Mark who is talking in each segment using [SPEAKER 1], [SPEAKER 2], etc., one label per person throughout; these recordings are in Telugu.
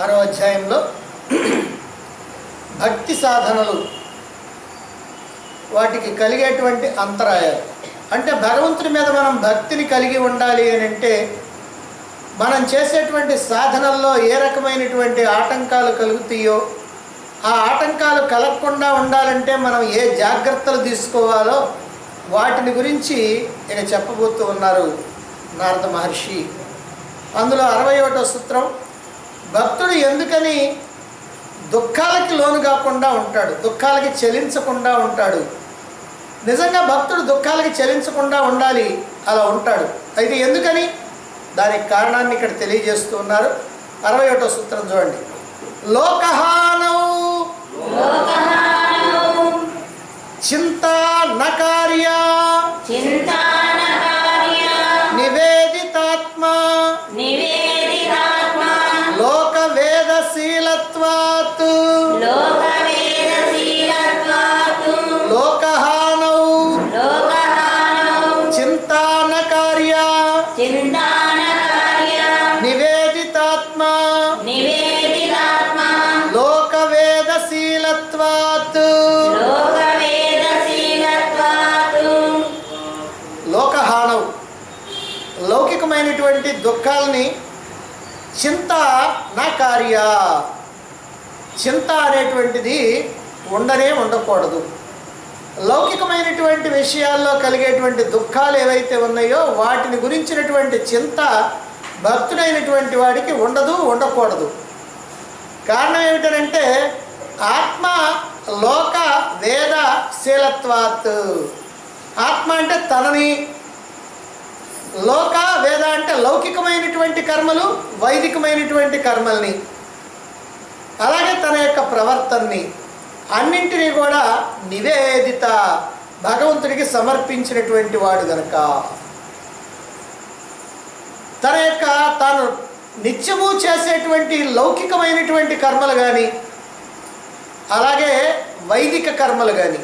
[SPEAKER 1] ఆరో అధ్యాయంలో భక్తి సాధనలు వాటికి కలిగేటువంటి అంతరాయాలు అంటే భగవంతుని మీద మనం భక్తిని కలిగి ఉండాలి అని అంటే మనం చేసేటువంటి సాధనల్లో ఏ రకమైనటువంటి ఆటంకాలు కలుగుతాయో ఆ ఆటంకాలు కలగకుండా ఉండాలంటే మనం ఏ జాగ్రత్తలు తీసుకోవాలో వాటిని గురించి ఇక చెప్పబోతూ ఉన్నారు నారద మహర్షి. అందులో 61వ సూత్రం, భక్తుడు ఎందుకని దుఃఖాలకి లోను కాకుండా ఉంటాడు, దుఃఖాలకి చలించకుండా ఉంటాడు. నిజంగా భక్తుడు దుఃఖాలకి చలించకుండా ఉండాలి, అలా ఉంటాడు. అయితే ఎందుకని, దానికి కారణాన్ని ఇక్కడ తెలియజేస్తూ ఉన్నారు. 61వ సూత్రం చూడండి. లోకహానౌ చింతా నకార్య నివేదితాత్మా లోకవేదశీలత్వాత్ లోకహానౌ చింతా నకార్య నివేదితాత్మా లోకవేదశీలత్వాత్. లోకహానౌ లౌకికమైనటువంటి దుఃఖాలని చింత నా కార్య, చింత అనేటువంటిది ఉండకూడదు. లౌకికమైనటువంటి విషయాల్లో కలిగేటువంటి దుఃఖాలు ఏవైతే ఉన్నాయో వాటిని గురించినటువంటి చింత భక్తుడైనటువంటి వాడికి ఉండకూడదు. కారణం ఏమిటంటే ఆత్మ లోక వేద శీలత్వాత్. ఆత్మ అంటే తనని, లోక వేద అంటే లౌకికమైనటువంటి కర్మలు, వైదికమైనటువంటి కర్మల్ని, అలాగే తన యొక్క ప్రవర్తనని అన్నింటినీ కూడా నివేదిత భగవంతుడికి సమర్పించినటువంటి వాడు గనక తాను నిత్యము చేసేటువంటి లౌకికమైనటువంటి కర్మలు కానీ, అలాగే వైదిక కర్మలు కానీ,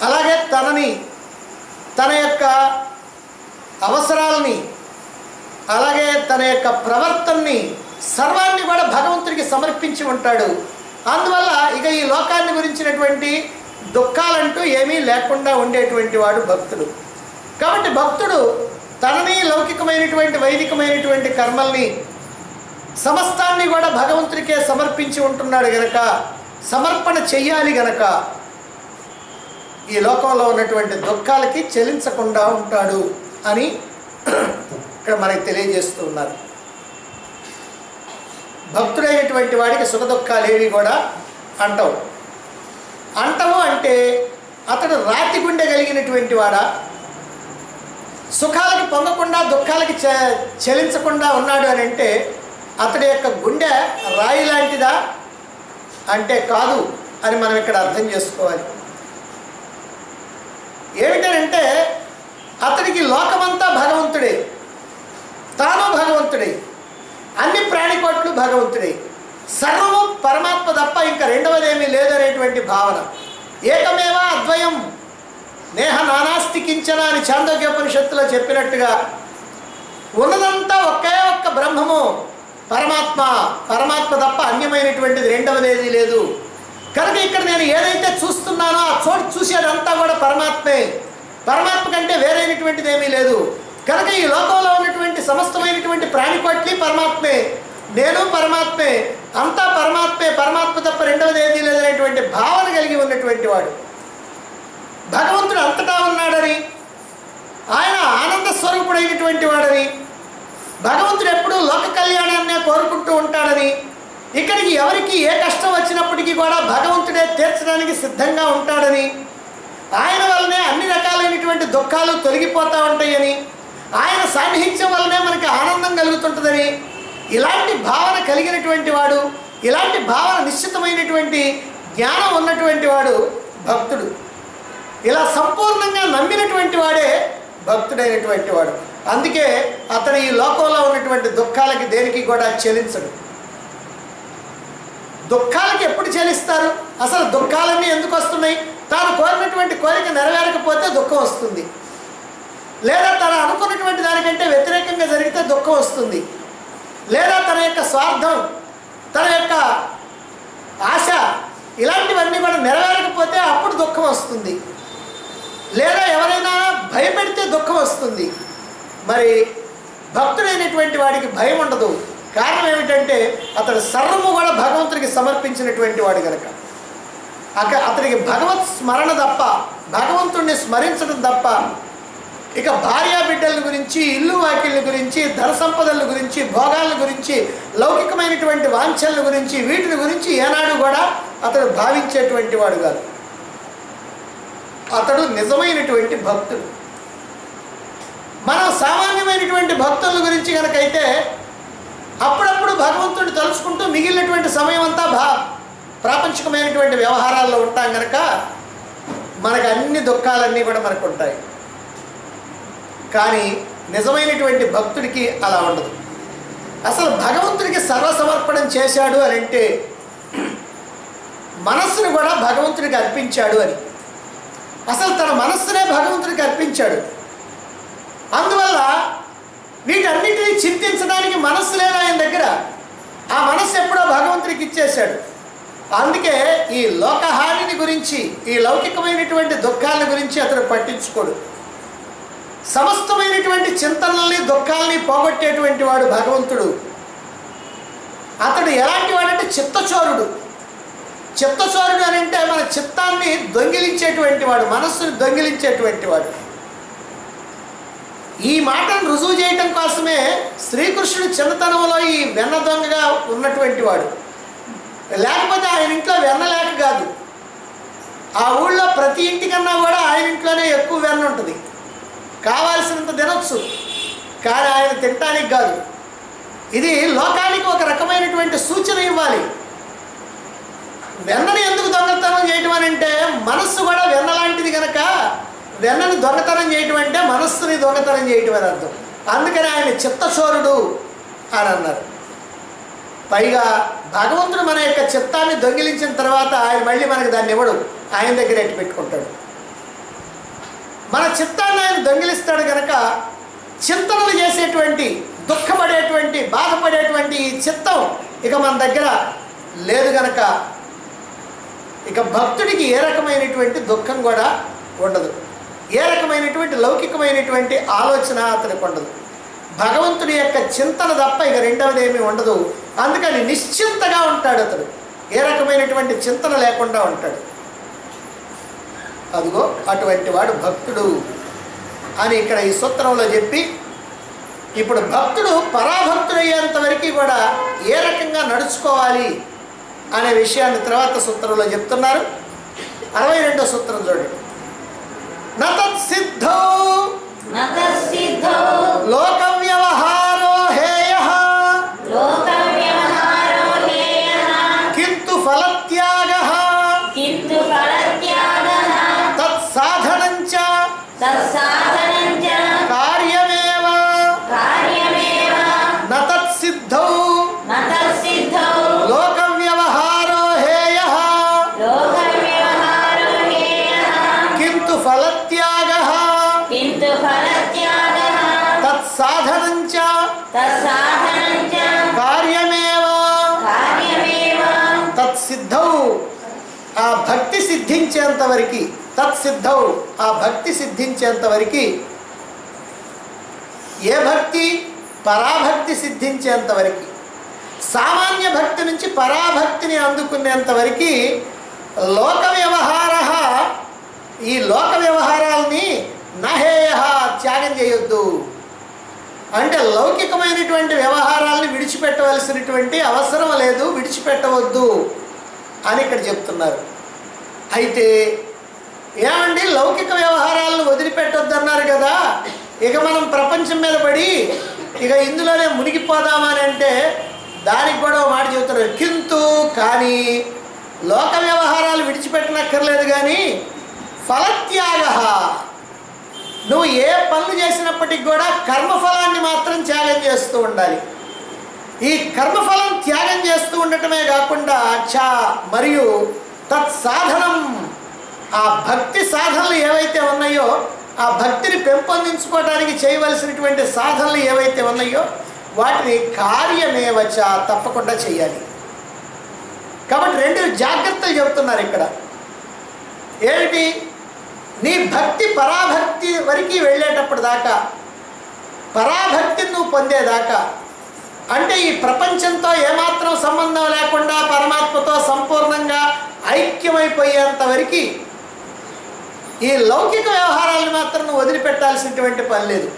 [SPEAKER 1] అలాగే తన యొక్క అవసరాలని, అలాగే తన యొక్క ప్రవర్తనని సర్వాన్ని కూడా భగవంతుడికి సమర్పించి ఉంటాడు. అందువల్ల ఇక ఈ లోకాన్ని గురించినటువంటి దుఃఖాలంటూ ఏమీ లేకుండా ఉండేటువంటి వాడు భక్తుడు. కాబట్టి భక్తుడు తనని లౌకికమైనటువంటి వైదికమైనటువంటి కర్మల్ని సమస్తాన్ని కూడా భగవంతుడికే సమర్పించి ఉంటున్నాడు గనక, సమర్పణ చెయ్యాలి గనక ఈ లోకంలో ఉన్నటువంటి దుఃఖాలకి చెలించకుండా ఉంటాడు అని ఇక్కడ మనకి తెలియజేస్తూ ఉన్నారు. భక్తుడైనటువంటి వాడికి సుఖ దుఃఖాలు ఏవి కూడా అంటవు అంటే అతడు రాతి గుండె కలిగినటువంటి వాడా, సుఖాలకి పొంగకుండా దుఃఖాలకి చెలించకుండా ఉన్నాడు అని అంటే అతడి యొక్క గుండె రాయి లాంటిదా అంటే కాదు అని మనం ఇక్కడ అర్థం చేసుకోవాలి. ఏమిటంటే అతడికి లోకమంతా భగవంతుడే, తాను భగవంతుడే, అన్ని ప్రాణికోట్లు భగవంతుడే, సర్వము పరమాత్మ తప్ప ఇంకా రెండవదేమీ లేదనేటువంటి భావన. ఏకమేవా అద్వయం నేహ నానాస్తి కించన అని చాందోగ్యోపనిషత్తులో చెప్పినట్టుగా ఉన్నదంతా ఒకే ఒక్క బ్రహ్మము పరమాత్మ తప్ప అన్యమైనటువంటిది రెండవదేది లేదు. కనుక ఇక్కడ నేను ఏదైతే చూస్తున్నానో ఆ చోటు చూసేదంతా కూడా పరమాత్మే, పరమాత్మ కంటే వేరైనటువంటిది ఏమీ లేదు. కనుక ఈ లోకంలో ఉన్నటువంటి సమస్తమైనటువంటి ప్రాణికోట్లి పరమాత్మే, నేను పరమాత్మే, అంతా పరమాత్మే, పరమాత్మ తప్ప రెండవది ఏదీ లేదనేటువంటి భావన కలిగి ఉన్నటువంటి వాడు భగవంతుడు అంతటా ఉన్నాడని, ఆయన ఆనంద స్వరూపుడైనటువంటి వాడని, భగవంతుడు ఎప్పుడూ లోక కళ్యాణాన్నే కోరుకుంటూ ఉంటాడని, ఇక్కడికి ఎవరికి ఏ కష్టం వచ్చినప్పటికీ కూడా భగవంతుడే తీర్చడానికి సిద్ధంగా ఉంటాడని, ఆయన వల్లనే అన్ని రకాలైనటువంటి దుఃఖాలు తొలగిపోతూ ఉంటాయని, ఆయన సాన్నిహిత్యం వల్లనే మనకి ఆనందం కలుగుతుంటుందని, ఇలాంటి భావన కలిగినటువంటి వాడు, ఇలాంటి భావన నిశ్చితమైనటువంటి జ్ఞానం ఉన్నటువంటి వాడు భక్తుడు. ఇలా సంపూర్ణంగా నమ్మినటువంటి వాడే భక్తుడైనటువంటి వాడు. అందుకే అతను ఈ లోకంలో ఉన్నటువంటి దుఃఖాలకి దేనికి కూడా చెలించడు. దుఃఖాలకి ఎప్పుడు చెలిస్తారు? అసలు దుఃఖాలన్నీ ఎందుకు వస్తున్నాయి? తాను కోరినటువంటి కోరిక నెరవేరకపోతే దుఃఖం వస్తుంది, లేదా తను అనుకున్నటువంటి దానికంటే వ్యతిరేకంగా జరిగితే దుఃఖం వస్తుంది, లేదా తన యొక్క స్వార్థం తన యొక్క ఆశ ఇలాంటివన్నీ కూడా నెరవేరకపోతే అప్పుడు దుఃఖం వస్తుంది, లేదా ఎవరైనా భయపెడితే దుఃఖం వస్తుంది. మరి భక్తుడైనటువంటి వాడికి భయం ఉండదు. కారణం ఏమిటంటే అతడు సర్వము కూడా భగవంతుడికి సమర్పించినటువంటి వాడు కనుక అతడికి భగవత్ స్మరణ తప్ప, భగవంతుడిని స్మరించడం తప్ప ఇక భార్యా బిడ్డల గురించి, ఇల్లు వాకిళ్ళ గురించి, ధన సంపదల గురించి, భోగాల గురించి, లౌకికమైనటువంటి వాంఛల గురించి, వీటిని గురించి ఏనాడు కూడా అతడు భావించేటువంటి వాడు కాదు. అతడు నిజమైనటువంటి భక్తుడు. మనం సామాన్యమైనటువంటి భక్తుల గురించి కనుకైతే అప్పుడప్పుడు భగవంతుడిని తలుచుకుంటూ మిగిలినటువంటి సమయం అంతా ప్రాపంచికమైనటువంటి వ్యవహారాల్లో ఉంటాం కనుక మనకు అన్ని దుఃఖాలన్నీ కూడా మనకు ఉంటాయి. కానీ నిజమైనటువంటి భక్తుడికి అలా ఉండదు. అసలు భగవంతుడికి సర్వసమర్పణం చేశాడు అని అంటే మనస్సును కూడా భగవంతుడికి అర్పించాడు అని. అసలు తన మనస్సునే భగవంతుడికి అర్పించాడు. అందువల్ల వీటన్నిటినీ చింతించడానికి మనస్సు లేదు ఆయన దగ్గర. ఆ మనస్సు ఎప్పుడో భగవంతుడికి ఇచ్చేశాడు. అందుకే ఈ లోకహానిని గురించి, ఈ లౌకికమైనటువంటి దుఃఖాల గురించి అతడు పట్టించుకోడు. సమస్తమైనటువంటి చింతనల్ని, దుఃఖాలని పోగొట్టేటువంటి వాడు భగవంతుడు. అతడు ఎలాంటి వాడంటే చిత్తచోరుడు. చిత్తచోరుడు అని అంటే మన చిత్తాన్ని దొంగిలించేటువంటి వాడు, మనస్సుని దొంగిలించేటువంటి వాడు. ఈ మాటను రుజువు చేయటం కోసమే శ్రీకృష్ణుడు చిన్నతనంలో ఈ వెన్న దొంగగా ఉన్నటువంటి వాడు. లేకపోతే ఆయన ఇంట్లో వెన్న లేక కాదు, ఆ ఊళ్ళో ప్రతి ఇంటికన్నా కూడా ఆయన ఇంట్లోనే ఎక్కువ వెన్న ఉంటుంది. కావాల్సినంత తినొచ్చు, కానీ ఆయన తినటానికి కాదు. ఇది లోకానికి ఒక రకమైనటువంటి సూచన ఇవ్వాలి. వెన్నని ఎందుకు దొంగతనం చేయటం అని అంటే మనస్సు కూడా వెన్న లాంటిది కనుక వెన్నని దొంగతనం చేయటం అంటే మనస్సుని దొంగతనం చేయటం అని అర్థం. అందుకని ఆయన చిత్తచోరుడు అని అన్నారు. పైగా భగవంతుడు మన యొక్క చిత్తాన్ని దొంగిలించిన తర్వాత ఆయన మళ్ళీ మనకి దాన్ని ఇవ్వడు, ఆయన దగ్గర ఎట్టి పెట్టుకుంటాడు. మన చిత్తాన్ని ఆయన దొంగిలిస్తాడు కనుక చింతనలు చేసేటువంటి, దుఃఖపడేటువంటి, బాధపడేటువంటి ఈ చిత్తం ఇక మన దగ్గర లేదు కనుక ఇక భక్తుడికి ఏ రకమైనటువంటి దుఃఖం కూడా ఉండదు, ఏ రకమైనటువంటి లౌకికమైనటువంటి ఆలోచన అతనికి ఉండదు. భగవంతుడి యొక్క చింతన తప్ప ఇక రెండవది ఏమీ ఉండదు. అందుకని నిశ్చింతగా ఉంటాడు అతడు, ఏ రకమైనటువంటి చింతన లేకుండా ఉంటాడు. అదిగో అటువంటి వాడు భక్తుడు అని ఇక్కడ ఈ సూత్రంలో చెప్పి, ఇప్పుడు భక్తుడు పరాభక్తుడయ్యేంత వరకు కూడా ఏ రకంగా నడుచుకోవాలి అనే విషయాన్ని తర్వాత సూత్రంలో చెప్తున్నారు. 62వ సూత్రం చూడండి. నతత్సిద్ధో లోక వ్యవహారో హేయః కింతు ఫలత్యాగః తత్సాధనంచ కార్యమేవ నతత్సిద్ధౌ లోక వ్యవహారో హేయః కింతు ఫలత్యాగః తత్సాధనంచ కార్యమేవ తత్సిద్ధౌ ఆ భక్తి సిద్ధించేంత వరకు, తత్సిద్ధౌ ఆ భక్తి సిద్ధించేంత వరకు, ఏ భక్తి? పరాభక్తి సిద్ధించేంత వరకు, సామాన్య భక్తి నుంచి పరాభక్తిని అందుకునేంత వరకు లోక వ్యవహార, ఈ లోక వ్యవహారాలని నహేయ త్యాగం చేయొద్దు. అంటే లౌకికమైనటువంటి వ్యవహారాలని విడిచిపెట్టవలసినటువంటి అవసరం లేదు, విడిచిపెట్టవద్దు అని ఇక్కడ చెప్తున్నారు. అయితే ఏమండి లౌకిక వ్యవహారాలను వదిలిపెట్టొద్దు అన్నారు కదా, ఇక మనం ప్రపంచం మీద పడి ఇక ఇందులోనే మునిగిపోదామని అంటే దానికి కూడా ఒక మాట చెబుతున్నారు. కింతు కానీ లోక వ్యవహారాలు విడిచిపెట్టనక్కర్లేదు, కానీ ఫలత్యాగ, నువ్వు ఏ పనులు చేసినప్పటికి కూడా కర్మఫలాన్ని మాత్రం త్యాగం చేస్తూ ఉండాలి. ఈ కర్మఫలం త్యాగం చేస్తూ ఉండటమే కాకుండా మరియు తత్సాధనం, ఆ భక్తి సాధనలు ఏవైతే ఉన్నాయో, ఆ భక్తిని పెంపొందించుకోవడానికి చేయవలసినటువంటి సాధనలు ఏవైతే ఉన్నాయో వాటిని కార్యమేవచ తప్పకుండా చేయాలి. కాబట్టి 2 జాగ్రత్తలు చెబుతున్నారు ఇక్కడ. ఏమిటి? నీ భక్తి పరాభక్తి వరకు వెళ్ళేటప్పుడు దాకా, పరాభక్తిని నువ్వు పొందేదాకా, అంటే ఈ ప్రపంచంతో ఏమాత్రం సంబంధం లేకుండా పరమాత్మతో సంపూర్ణంగా ఐక్యమైపోయేంత వరకు ఈ లౌకిక వ్యవహారాలను మాత్రం నువ్వు వదిలిపెట్టాల్సినటువంటి పని లేదు.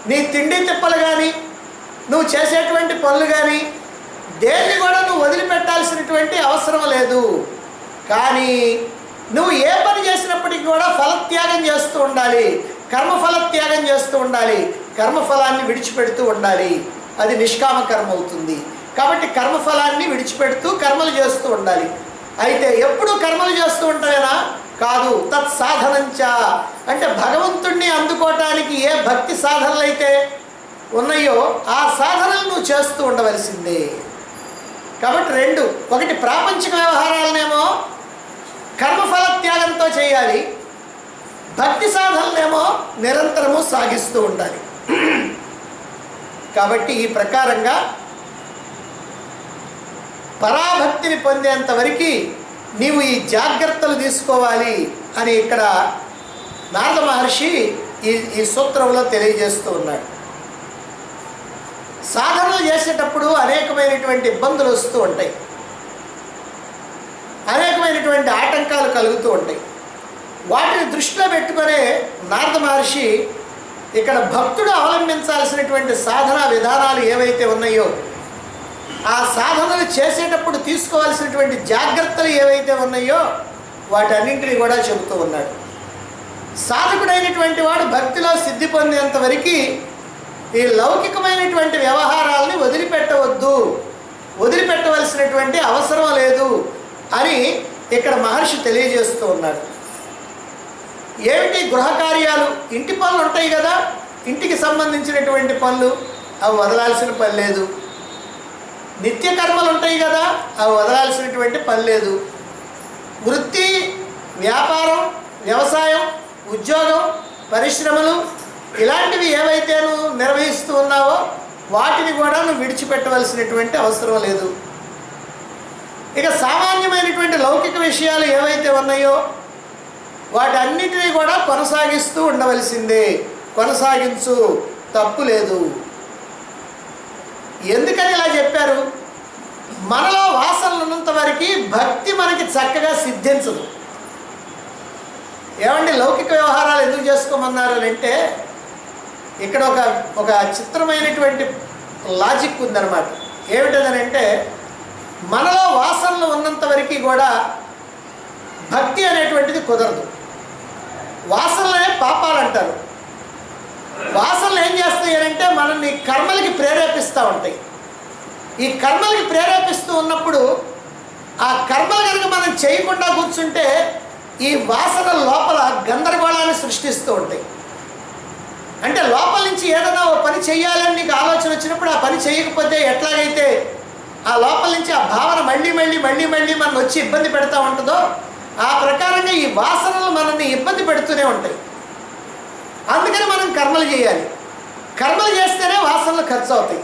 [SPEAKER 1] నీ తిండి తిప్పలు కానీ, నువ్వు చేసేటువంటి పనులు కానీ దేన్ని కూడా నువ్వు వదిలిపెట్టాల్సినటువంటి అవసరం లేదు. కానీ నువ్వు ఏ పని చేసినప్పటికీ కూడా ఫలత్యాగం చేస్తూ ఉండాలి, కర్మఫల త్యాగం చేస్తూ ఉండాలి, కర్మఫలాన్ని విడిచిపెడుతూ ఉండాలి. అది నిష్కామ కర్మ అవుతుంది. కాబట్టి కర్మఫలాన్ని విడిచిపెడుతూ కర్మలు చేస్తూ ఉండాలి. అయితే ఎప్పుడు కర్మలు చేస్తూ ఉంటావేనా? కాదు. తత్సాధనంచ అంటే భగవంతుణ్ణి అందుకోవటానికి ఏ భక్తి సాధనలు అయితే ఉన్నాయో ఆ సాధనలు నువ్వు చేస్తూ ఉండవలసిందే. కాబట్టి 2, ఒకటి ప్రాపంచిక వ్యవహారాలనేమో కర్మఫల త్యాగంతో చేయాలి, భక్తి సాధనలేమో నిరంతరము సాగిస్తూ ఉండాలి. కాబట్టి ఈ ప్రకారంగా పరాభక్తిని పొందేంత వరకు నీవు ఈ జాగ్రత్తలు తీసుకోవాలి అని ఇక్కడ నారద మహర్షి ఈ సూత్రంలో తెలియజేస్తూ ఉన్నాడు. సాధనలు చేసేటప్పుడు అనేకమైనటువంటి ఇబ్బందులు వస్తూ ఉంటాయి, అనేకమైనటువంటి ఆటంకాలు కలుగుతూ ఉంటాయి. వాటిని దృష్టిలో పెట్టుకునే నారద మహర్షి ఇక్కడ భక్తుడు అవలంబించాల్సినటువంటి సాధనా విధానాలు ఏవైతే ఉన్నాయో, ఆ సాధనలు చేసేటప్పుడు తీసుకోవాల్సినటువంటి జాగ్రత్తలు ఏవైతే ఉన్నాయో వాటన్నింటినీ కూడా చెబుతూ ఉన్నాడు. సాధకుడైనటువంటి వాడు భక్తిలో సిద్ధి పొందేంత వరకు ఈ లౌకికమైనటువంటి వ్యవహారాలని వదిలిపెట్టవలసినటువంటి అవసరం లేదు అని ఇక్కడ మహర్షి తెలియజేస్తూ ఉన్నాడు. ఏమిటి? గృహ కార్యాలు, ఇంటి పనులు ఉంటాయి కదా, ఇంటికి సంబంధించినటువంటి పనులు అవి వదలాల్సిన పని లేదు. నిత్య కర్మలు ఉంటాయి కదా, అవి వదలాల్సినటువంటి పని లేదు. వృత్తి, వ్యాపారం, వ్యవసాయం, ఉద్యోగం, పరిశ్రమలు ఇలాంటివి ఏవైతే నువ్వు నిర్వహిస్తూ ఉన్నావో వాటిని కూడా నువ్వు విడిచిపెట్టవలసినటువంటి అవసరం లేదు. ఇక సామాన్యమైనటువంటి లౌకిక విషయాలు ఏవైతే ఉన్నాయో వాటన్నిటినీ కూడా కొనసాగిస్తూ ఉండవలసిందే. కొనసాగించు, తప్పు లేదు. ఎందుకని ఇలా చెప్పారు? మనలో వాసనలు ఉన్నంత వరకు భక్తి మనకి చక్కగా సిద్ధించదు. ఏమండి, లౌకిక వ్యవహారాలు ఎందుకు చేసుకోమన్నారు అంటే ఇక్కడ ఒక చిత్రమైనటువంటి లాజిక్ ఉందన్నమాట. ఏమిటదనంటే మనలో వాసనలు ఉన్నంత వరకు కూడా భక్తి అనేటువంటిది కుదరదు. వాసనలనే పాపాలు అంటారు. వాసనలు ఏం చేస్తాయి అంటే మనల్ని కర్మలకి ప్రేరేపిస్తూ ఉంటాయి. ఈ కర్మలకి ప్రేరేపిస్తూ ఉన్నప్పుడు ఆ కర్మలు కనుక మనం చేయకుండా కూర్చుంటే ఈ వాసన లోపల గందరగోళాన్ని సృష్టిస్తూ ఉంటాయి. అంటే లోపల నుంచి ఏదైనా ఓ పని చేయాలని నీకు ఆలోచన వచ్చినప్పుడు ఆ పని చేయకపోతే ఎట్లాగైతే ఆ లోపల నుంచి ఆ భావన మళ్ళీ మనం వచ్చి ఇబ్బంది పెడతా ఉంటుందో ఆ ప్రకారంగా ఈ వాసనలు మనల్ని ఇబ్బంది పెడుతూనే ఉంటాయి. అందుకని మనం కర్మలు చేయాలి. కర్మలు చేస్తేనే వాసనలు ఖర్చు అవుతాయి.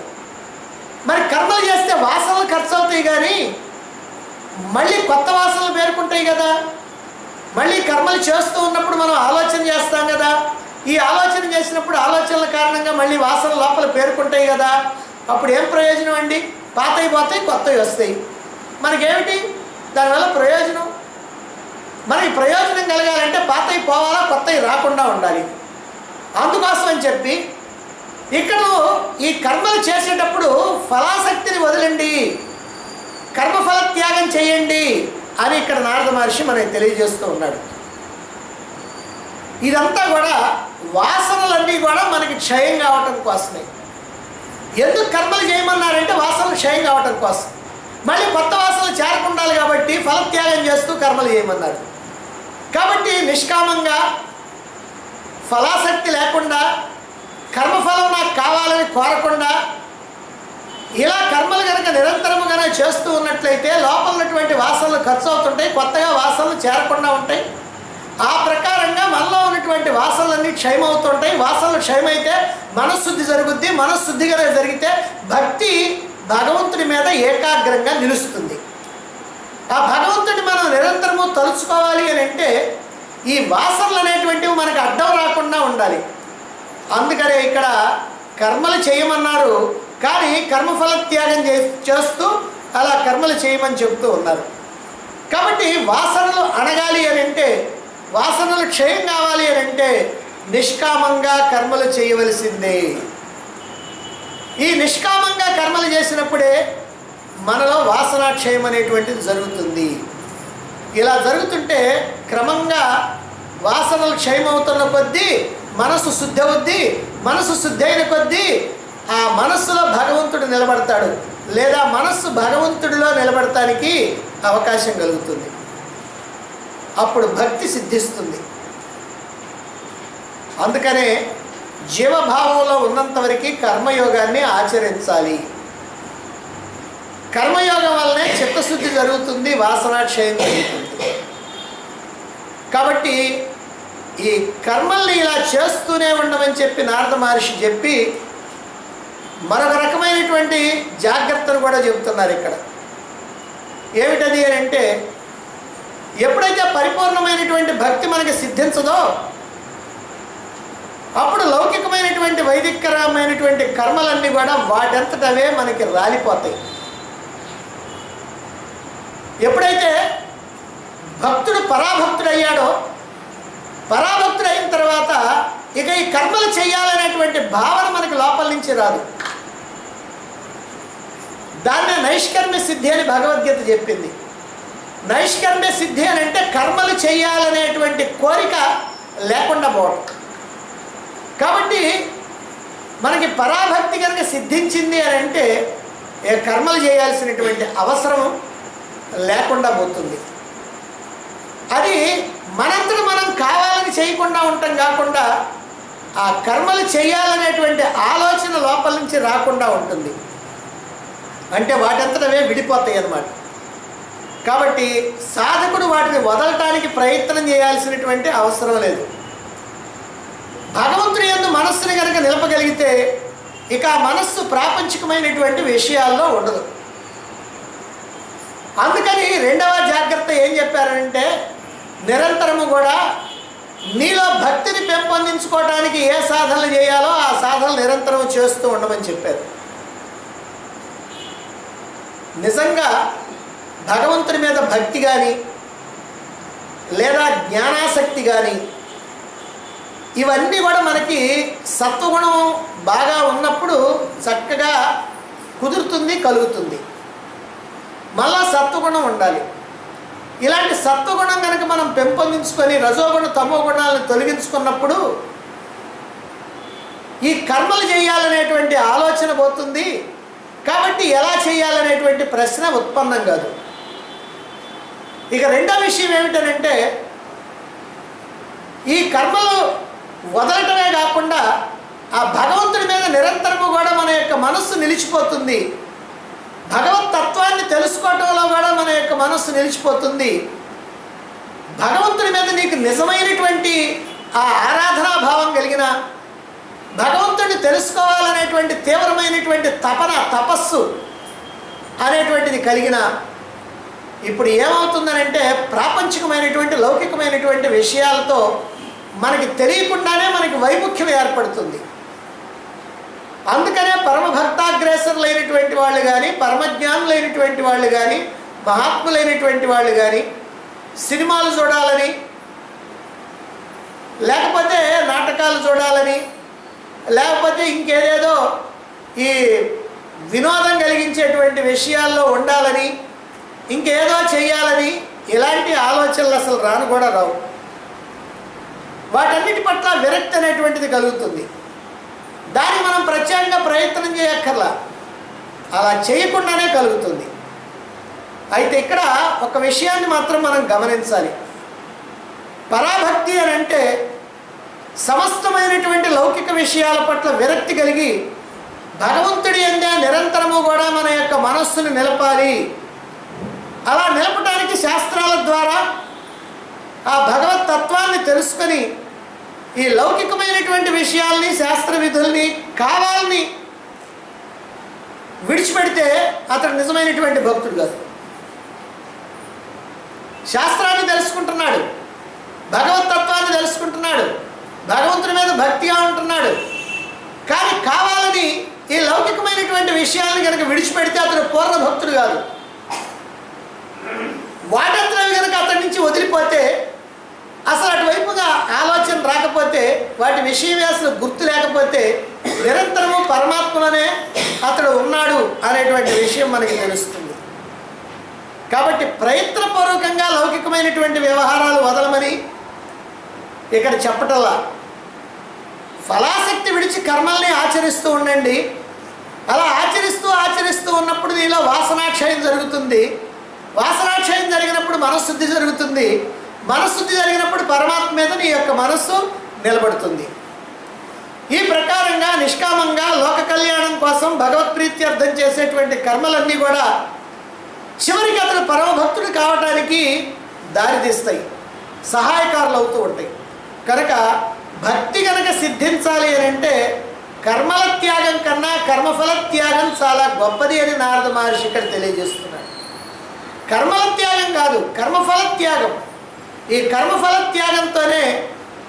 [SPEAKER 1] మరి కర్మలు చేస్తే వాసనలు ఖర్చు అవుతాయి కానీ మళ్ళీ కొత్త వాసనలు పేరుకుంటాయి కదా. మళ్ళీ కర్మలు చేస్తూ ఉన్నప్పుడు మనం ఆలోచన చేస్తాం కదా. ఈ ఆలోచన చేసినప్పుడు ఆలోచనల కారణంగా మళ్ళీ వాసన లోపల పేరుకుంటాయి కదా. అప్పుడు ఏం ప్రయోజనం అండి? పాతవి పోతాయి, కొత్తవి వస్తాయి. మనకేమిటి దానివల్ల ప్రయోజనం? మనకి ప్రయోజనం కలగాలంటే పాతవి పోవాలా, కొత్తవి రాకుండా ఉండాలి. అందుకోసం అని చెప్పి ఇక్కడ ఈ కర్మలు చేసేటప్పుడు ఫలాసక్తిని వదలండి, కర్మఫల త్యాగం చేయండి అని ఇక్కడ నారద మహర్షి మనకి తెలియజేస్తూ ఉన్నాడు. ఇదంతా కూడా వాసనలన్నీ కూడా మనకి క్షయం కావటం కోసమే. ఎందుకు కర్మలు చేయమన్నారంటే వాసనలు క్షయం కావటం కోసం. మళ్ళీ కొత్త వాసనలు చేరకుండాలి కాబట్టి ఫలత్యాగం చేస్తూ కర్మలు చేయమన్నారు. కాబట్టి నిష్కామంగా ఫలాసక్తి లేకుండా కర్మఫలం నాకు కావాలని కోరకుండా ఇలా కర్మలు కనుక నిరంతరముగానే చేస్తూ ఉన్నట్లయితే లోపల ఉన్నటువంటి వాసనలు ఖర్చు అవుతుంటాయి, కొత్తగా వాసనలు చేరకుండా ఉంటాయి. ఆ ప్రకారంగా మనలో ఉన్నటువంటి వాసనలన్నీ క్షయమవుతుంటాయి. వాసనలు క్షయమైతే మనశ్శుద్ధి జరుగుద్ది. మనశ్శుద్ధిగా జరిగితే భక్తి భగవంతుడి మీద ఏకాగ్రంగా నిలుస్తుంది. ఆ భగవంతుడిని మనం నిరంతరము తలుచుకోవాలి అని అంటే ఈ వాసనలు అనేటువంటివి మనకు అడ్డం రాకుండా ఉండాలి. అందుకనే ఇక్కడ కర్మలు చేయమన్నారు, కానీ కర్మఫల త్యాగం చేస్తూ అలా కర్మలు చేయమని చెబుతూ ఉన్నారు. కాబట్టి వాసనలు అణగాలి అని అంటే, వాసనలు క్షయం కావాలి అని అంటే నిష్కామంగా కర్మలు చేయవలసిందే. ఈ నిష్కామంగా కర్మలు చేసినప్పుడే మనలో వాసనాక్షయం అనేటువంటిది జరుగుతుంది. ఇలా జరుగుతుంటే క్రమంగా వాసనలు క్షయమవుతున్న కొద్దీ మనసు శుద్ధి అవుద్ది. మనసు శుద్ధి అయిన కొద్దీ ఆ మనస్సులో భగవంతుడు నిలబడతాడు, లేదా మనస్సు భగవంతుడిలో నిలబడటానికి అవకాశం కలుగుతుంది. అప్పుడు భక్తి సిద్ధిస్తుంది. అందుకనే జీవభావంలో ఉన్నంత వరకు కర్మయోగాన్ని ఆచరించాలి. కర్మయోగం వల్లనే చిత్తశుద్ధి జరుగుతుంది, వాసనాక్షయం జరుగుతుంది. కాబట్టి ఈ కర్మల్ని ఇలా చేస్తూనే ఉండమని చెప్పి నారద మహర్షి చెప్పి మరొక రకమైనటువంటి జాగ్రత్తను కూడా చెబుతున్నారు ఇక్కడ. ఏమిటది అని అంటే, ఎప్పుడైతే పరిపూర్ణమైనటువంటి భక్తి మనకి సిద్ధించదో అప్పుడు లౌకికమైనటువంటి వైదికరమైనటువంటి కర్మలన్నీ కూడా వాటంతటవే మనకి రాలిపోతాయి. ఎప్పుడైతే భక్తుడు పరాభక్తుడయ్యాడో, పరాభక్తుడైన తర్వాత ఇక ఈ కర్మలు చేయాలనేటువంటి భావన మనకి లోపల నుంచి రాదు. దాన్నే నైష్కర్మ్య సిద్ధి అని భగవద్గీత చెప్పింది. నైష్కర్మ్య సిద్ధి అని అంటే కర్మలు చేయాలనేటువంటి కోరిక లేకుండా పోవడం. కాబట్టి మనకి పరాభక్తి కనుక సిద్ధించింది అని అంటే కర్మలు చేయాల్సినటువంటి అవసరం లేకుండా పోతుంది. అది మనంతట మనం కావాలని చేయకుండా ఉండటం కాకుండా ఆ కర్మలు చేయాలనేటువంటి ఆలోచన లోపల నుంచి రాకుండా ఉంటుంది. అంటే వాటంతటవే విడిపోతాయి అన్నమాట. కాబట్టి సాధకుడు వాటిని వదలటానికి ప్రయత్నం చేయాల్సినటువంటి అవసరం లేదు. భగవంతుని యందు మనస్సుని కనుక నిలపగలిగితే ఇక ఆ మనస్సు ప్రాపంచికమైనటువంటి విషయాల్లో ఉండదు. అందుకని రెండవ జాగ్రత్త ఏం చెప్పారంటే, నిరంతరము కూడా నీలో భక్తిని పెంపొందించుకోవడానికి ఏ సాధనలు చేయాలో ఆ సాధనలు నిరంతరం చేస్తూ ఉండమని చెప్పారు. నిజంగా భగవంతుని మీద భక్తి కానీ లేదా జ్ఞానాసక్తి కానీ ఇవన్నీ కూడా మనకి సత్వగుణం బాగా ఉన్నప్పుడు చక్కగా కుదురుతుంది, కలుగుతుంది. మళ్ళా సత్వగుణం ఉండాలి. ఇలాంటి సత్వగుణం కనుక మనం పెంపొందించుకొని రజోగుణ తమో గుణాలను తొలగించుకున్నప్పుడు ఈ కర్మలు చేయాలనేటువంటి ఆలోచన పోతుంది. కాబట్టి ఎలా చేయాలనేటువంటి ప్రశ్న ఉత్పన్నం కాదు. ఇక రెండో విషయం ఏమిటనంటే, ఈ కర్మలు వదలటమే కాకుండా ఆ భగవంతుడి మీద నిరంతరము కూడా మన యొక్క మనస్సు నిలిచిపోతుంది. భగవత్ తత్వాన్ని తెలుసుకోవటంలో కూడా మన యొక్క మనస్సు నిలిచిపోతుంది. భగవంతుడి మీద నీకు నిజమైనటువంటి ఆ ఆరాధనా భావం కలిగిన, భగవంతుడిని తెలుసుకోవాలనేటువంటి తీవ్రమైనటువంటి తపన, తపస్సు అనేటువంటిది కలిగిన, ఇప్పుడు ఏమవుతుందనంటే ప్రాపంచికమైనటువంటి లౌకికమైనటువంటి విషయాలతో మనకి తెలియకుండానే మనకి వైముఖ్యం ఏర్పడుతుంది. అందుకనే పరమభక్తాగ్రేసరులైనటువంటి వాళ్ళు కానీ, పరమజ్ఞానులైనటువంటి వాళ్ళు కానీ, మహాత్ములైనటువంటి వాళ్ళు కానీ సినిమాలు చూడాలని, లేకపోతే నాటకాలు చూడాలని, లేకపోతే ఇంకేదేదో ఈ వినోదం కలిగించేటువంటి విషయాల్లో ఉండాలని, ఇంకేదో చేయాలని ఇలాంటి ఆలోచనలు అసలు రాను కూడా రావు. వాటన్నిటి పట్ల విరక్తి అనేటువంటిది కలుగుతుంది. దాన్ని మనం ప్రత్యేకంగా ప్రయత్నం చేయక్కర్లా, అలా చేయకుండానే కలుగుతుంది. అయితే ఇక్కడ ఒక విషయాన్ని మాత్రం మనం గమనించాలి. పరాభక్తి అని అంటే సమస్తమైనటువంటి లౌకిక విషయాల పట్ల విరక్తి కలిగి భగవంతుడి యందే నిరంతరము కూడా మన యొక్క మనస్సును నిలపాలి. అలా నిలపడానికి శాస్త్రాల ద్వారా ఆ భగవత్ తత్వాన్ని తెలుసుకొని ఈ లౌకికమైనటువంటి విషయాల్ని, శాస్త్ర విధుల్ని కావాలని విడిచిపెడితే అతడు నిజమైనటువంటి భక్తుడు కాదు. శాస్త్రాన్ని తెలుసుకుంటున్నాడు, భగవతత్వాన్ని తెలుసుకుంటున్నాడు, భగవంతుని మీద భక్తిగా ఉంటున్నాడు, కానీ కావాలని ఈ లౌకికమైనటువంటి విషయాలను కనుక విడిచిపెడితే అతడు పూర్ణ భక్తుడు కాదు. వాటంతరవి కనుక అతడి నుంచి వదిలిపోతే, అసలు అటువైపుగా ఆలోచన రాకపోతే, వాటి విషయమే అసలు గుర్తు లేకపోతే నిరంతరము పరమాత్మలోనే అతడు ఉన్నాడు అనేటువంటి విషయం మనకి తెలుస్తుంది. కాబట్టి ప్రయత్నపూర్వకంగా లౌకికమైనటువంటి వ్యవహారాలు వదలమని ఇక్కడ చెప్పటల్లా, ఫలాసక్తి విడిచి కర్మల్ని ఆచరిస్తూ ఉండండి. అలా ఆచరిస్తూ ఉన్నప్పుడు నీలో వాసనాక్షయం జరుగుతుంది. వాసనాక్షయం జరిగినప్పుడు మనశ్శుద్ధి జరుగుతుంది. మనశ్శుద్ధి జరిగినప్పుడు పరమాత్మ మీద నీ యొక్క మనస్సు నిలబడుతుంది. ఈ ప్రకారంగా నిష్కామంగా లోక కళ్యాణం కోసం భగవత్ప్రీత్యర్థం చేసేటువంటి కర్మలన్నీ కూడా చివరికి అతను పరమభక్తుడు కావటానికి దారితీస్తాయి, సహాయకారులు అవుతూ ఉంటాయి. కనుక భక్తి కనుక సిద్ధించాలి అని అంటే కర్మల త్యాగం కన్నా కర్మఫల త్యాగం చాలా గొప్పది అని నారద మహర్షి ఇక్కడ తెలియజేస్తున్నాడు. కర్మల త్యాగం కాదు, కర్మఫల త్యాగం. ఈ కర్మఫల త్యాగంతోనే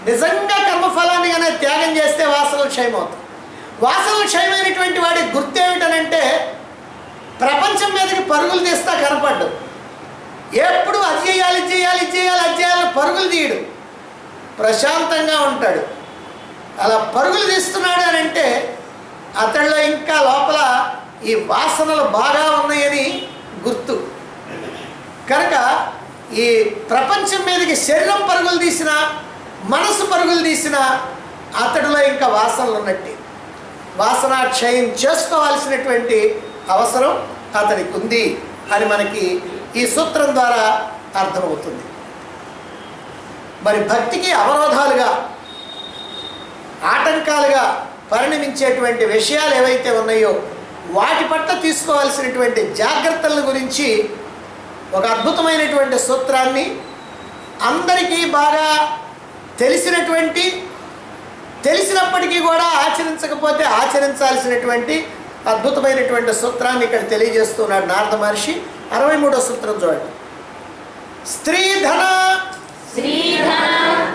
[SPEAKER 1] నిజంగా కర్మఫలాన్ని కనుక త్యాగం చేస్తే వాసనలు క్షయమవుతాయి. వాసనలు క్షయమైనటువంటి వాడి గుర్తు ఏమిటనంటే ప్రపంచం మీదకి పరుగులు తీస్తా కనపడ్డు. ఎప్పుడు అది చేయాలి పరుగులు తీయడు, ప్రశాంతంగా ఉంటాడు. అలా పరుగులు తీస్తున్నాడు అని అంటే అతడిలో ఇంకా లోపల ఈ వాసనలు బాగా ఉన్నాయని గుర్తు. కనుక ఈ ప్రపంచం మీదకి శరీరం పరుగులు తీసినా, మనసు పరుగులు తీసినా అతడిలో ఇంకా వాసనలు ఉన్నట్టు. వాసనాక్షయం చేసుకోవాల్సినటువంటి అవసరం అతనికి ఉంది అని మనకి ఈ సూత్రం ద్వారా అర్థమవుతుంది. మరి భక్తికి అవరోధాలుగా, ఆటంకాలుగా పరిణమించేటువంటి విషయాలు ఏవైతే ఉన్నాయో వాటి పట్ల తీసుకోవాల్సినటువంటి జాగ్రత్తల గురించి ఒక అద్భుతమైనటువంటి సూత్రాన్ని, అందరికీ బాగా తెలిసినప్పటికీ కూడా ఆచరించకపోతే ఆచరించాల్సినటువంటి అద్భుతమైనటువంటి సూత్రాన్ని ఇక్కడ తెలియజేస్తున్నాడు నారద మహర్షి. 63వ సూత్రం చూడండి. స్త్రీధన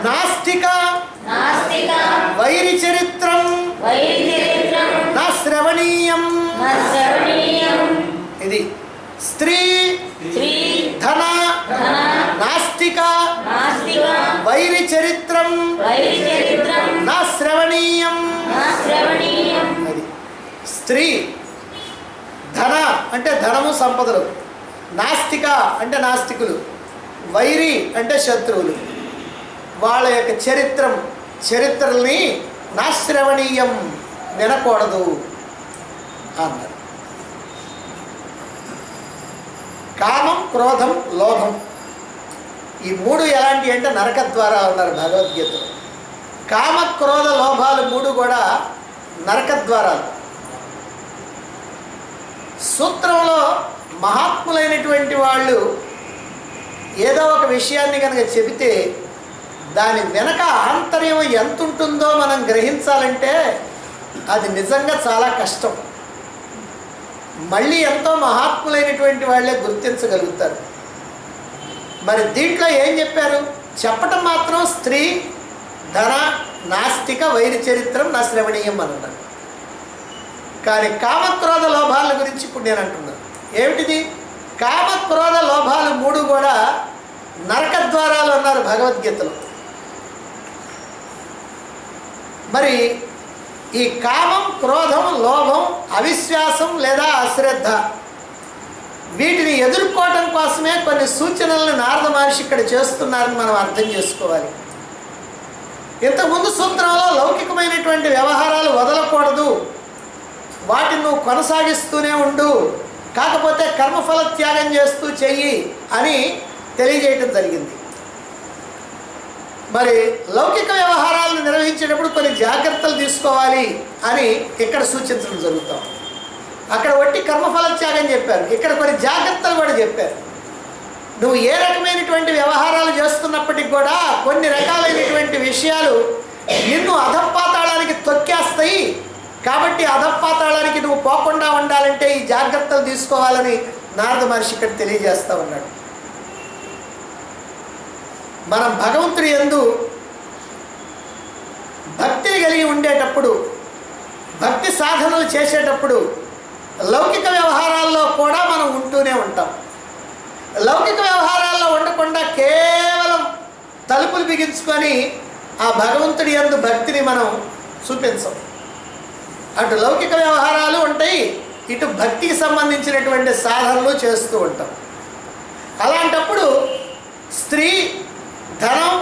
[SPEAKER 1] నాస్తిక వైరి చరిత్రం నా శ్రవణీయం. ఇది స్త్రీ ధన నాస్తిక వైరి చరిత్రం నా శ్రవణీయం. అది స్త్రీ ధన అంటే ధనము సంపదలు, నాస్తిక అంటే నాస్తికులు, వైరి అంటే శత్రువులు, వాళ్ళ యొక్క చరిత్రల్ని నాశ్రవణీయం వినకూడదు అన్నారు. కామం, క్రోధం, లోభం ఈ మూడు ఎలాంటి అంటే నరక ద్వారా అన్నారు భగవద్గీతలో. కామ, క్రోధ, లోభాలు మూడు కూడా నరక ద్వారాలు. సూత్రంలో మహాత్ములైనటువంటి వాళ్ళు ఏదో ఒక విషయాన్ని కనుక చెబితే దాని వెనక ఆంతర్యం ఎంత ఉంటుందో మనం గ్రహించాలంటే అది నిజంగా చాలా కష్టం. మళ్ళీ ఎంతో మహాత్ములైనటువంటి వాళ్ళే గుర్తించగలుగుతారు. మరి దీంట్లో ఏం చెప్పారు? చెప్పటం మాత్రం స్త్రీ ధన నాస్తిక వైరి చరిత్రం నా శ్రవణీయం అని అన్నారు. కానీ కామక్రోధ లోభాల గురించి ఇప్పుడు నేను అంటున్నాను. ఏమిటిది? కామక్రోధ లోభాలు మూడు కూడా నరక ద్వారాలు అన్నారు భగవద్గీతలో. మరి ఈ కామం, క్రోధం, లోభం, అవిశ్వాసం లేదా అశ్రద్ధ వీటిని ఎదుర్కోవటం కోసమే కొన్ని సూచనలను నారద మహర్షి ఇక్కడ చేస్తున్నారని మనం అర్థం చేసుకోవాలి. ఇంతకుముందు సూత్రంలో లౌకికమైనటువంటి వ్యవహారాలు వదలకూడదు, వాటిని నువ్వు కొనసాగిస్తూనే ఉండు, కాకపోతే కర్మఫల త్యాగం చేస్తూ చెయ్యి అని తెలియజేయటం జరిగింది. మరి లౌకిక వ్యవహారాలను నిర్వహించేటప్పుడు కొన్ని జాగ్రత్తలు తీసుకోవాలి అని ఇక్కడ సూచించడం జరుగుతాం. అక్కడ వట్టి కర్మఫల త్యాగం చెప్పారు, ఇక్కడ కొన్ని జాగ్రత్తలు కూడా చెప్పారు. నువ్వు ఏ రకమైనటువంటి వ్యవహారాలు చేస్తున్నప్పటికి కూడా కొన్ని రకాలైనటువంటి విషయాలు నిన్ను అధపాతాళానికి తొక్కేస్తాయి. కాబట్టి అధపాతాళానికి నువ్వు పోకుండా ఉండాలంటే ఈ జాగ్రత్తలు తీసుకోవాలని నారద మహర్షి ఇక్కడ తెలియజేస్తూ ఉన్నాడు. మనం భగవంతుడి యందు భక్తిని కలిగి ఉండేటప్పుడు, భక్తి సాధనలు చేసేటప్పుడు లౌకిక వ్యవహారాల్లో కూడా మనం ఉంటూనే ఉంటాం. లౌకిక వ్యవహారాల్లో ఉండకుండా కేవలం తలుపులు బిగించుకొని ఆ భగవంతుడి యందు భక్తిని మనం చూపించం. అటు లౌకిక వ్యవహారాలు ఉంటాయి, ఇటు భక్తికి సంబంధించినటువంటి సాధనలు చేస్తూ ఉంటాం. అలాంటప్పుడు స్త్రీ, ధనం,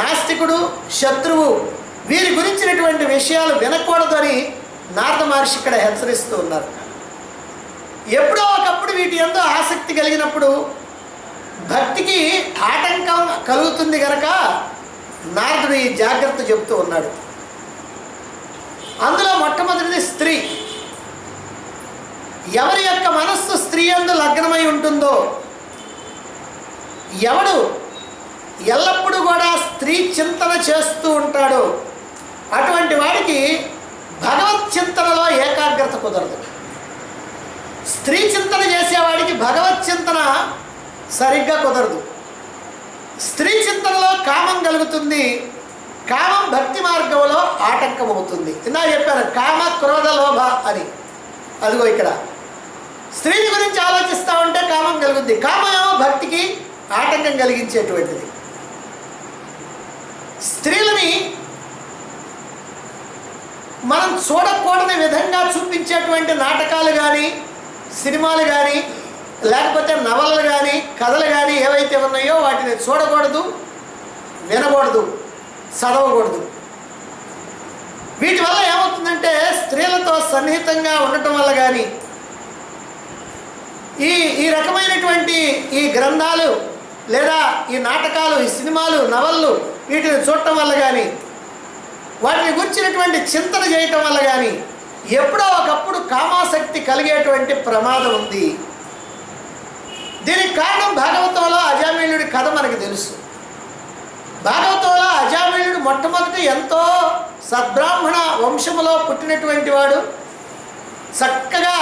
[SPEAKER 1] నాస్తికుడు, శత్రువు వీరి గురించినటువంటి విషయాలు వినకూడదు అని నారద మహర్షి ఇక్కడ హెచ్చరిస్తూ ఉన్నారు. ఎప్పుడో ఒకప్పుడు వీటి యందు ఆసక్తి కలిగినప్పుడు భక్తికి ఆటంకం కలుగుతుంది కనుక నారదుడు ఈ జాగ్రత్త చెప్తూ ఉన్నాడు. అందులో మొట్టమొదటిది స్త్రీ. ఎవరి యొక్క మనస్సు స్త్రీ యందు లగ్నమై ఉంటుందో, ఎవడు ఎల్లప్పుడూ కూడా స్త్రీ చింతన చేస్తూ ఉంటాడో అటువంటి వాడికి భగవత్ చింతనలో ఏకాగ్రత కుదరదు. స్త్రీ చింతన చేసేవాడికి భగవత్ చింతన సరిగ్గా కుదరదు. స్త్రీ చింతనలో కామం కలుగుతుంది, కామం భక్తి మార్గంలో ఆటంకం అవుతుంది. ఇందాక చెప్పాను కామ, క్రోధ, లోభ అని. అదిగో ఇక్కడ స్త్రీని గురించి ఆలోచిస్తూ ఉంటే కామం కలుగుద్ది. కామం ఏమో భక్తికి ఆటంకం కలిగించేటువంటిది. స్త్రీలని మనం చూడకూడని విధంగా చూపించేటువంటి నాటకాలు కానీ, సినిమాలు కానీ, లేకపోతే నవలలు కానీ, కథలు కానీ ఏవైతే ఉన్నాయో వాటిని చూడకూడదు, వినకూడదు, చదవకూడదు. వీటి వల్ల ఏమవుతుందంటే స్త్రీలతో సన్నిహితంగా ఉండటం వల్ల కానీ, ఈ రకమైనటువంటి ఈ గ్రంథాలు లేదా ఈ నాటకాలు, ఈ సినిమాలు, నవళ్ళు వీటిని చూడటం వల్ల కానీ, వాటిని గురించినటువంటి చింతన చేయటం వల్ల కానీ ఎప్పుడో ఒకప్పుడు కామాసక్తి కలిగేటువంటి ప్రమాదం ఉంది. దీనికి కారణం భాగవతంలో అజామిళుడి కథ మనకి తెలుసు. భాగవతంలో అజామిళుడు మొట్టమొదటి ఎంతో సద్బ్రాహ్మణ వంశములో పుట్టినటువంటి వాడు, చక్కగా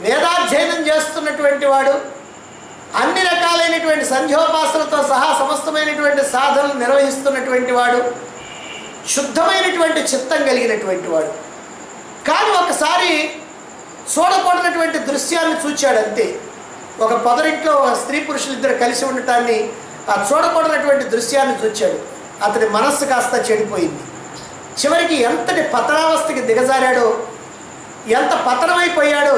[SPEAKER 1] వేదాధ్యయనం చేస్తున్నటువంటి వాడు, అన్ని రకాలైనటువంటి సంధ్యోపాసనతో సహా సమస్తమైనటువంటి సాధనలు నిర్వహిస్తున్నటువంటి వాడు, శుద్ధమైనటువంటి చిత్తం కలిగినటువంటి వాడు. కానీ ఒకసారి చూడకూడనటువంటి దృశ్యాన్ని చూచాడు అంతే. ఒక పొదరింట్లో ఒక స్త్రీ పురుషులు ఇద్దరు కలిసి ఉండటాన్ని, ఆ చూడకూడనటువంటి దృశ్యాన్ని చూచాడు. అతని మనస్సు కాస్త చెడిపోయింది. చివరికి ఎంతటి పతనావస్థకి దిగజారాడో, ఎంత పతనమైపోయాడో,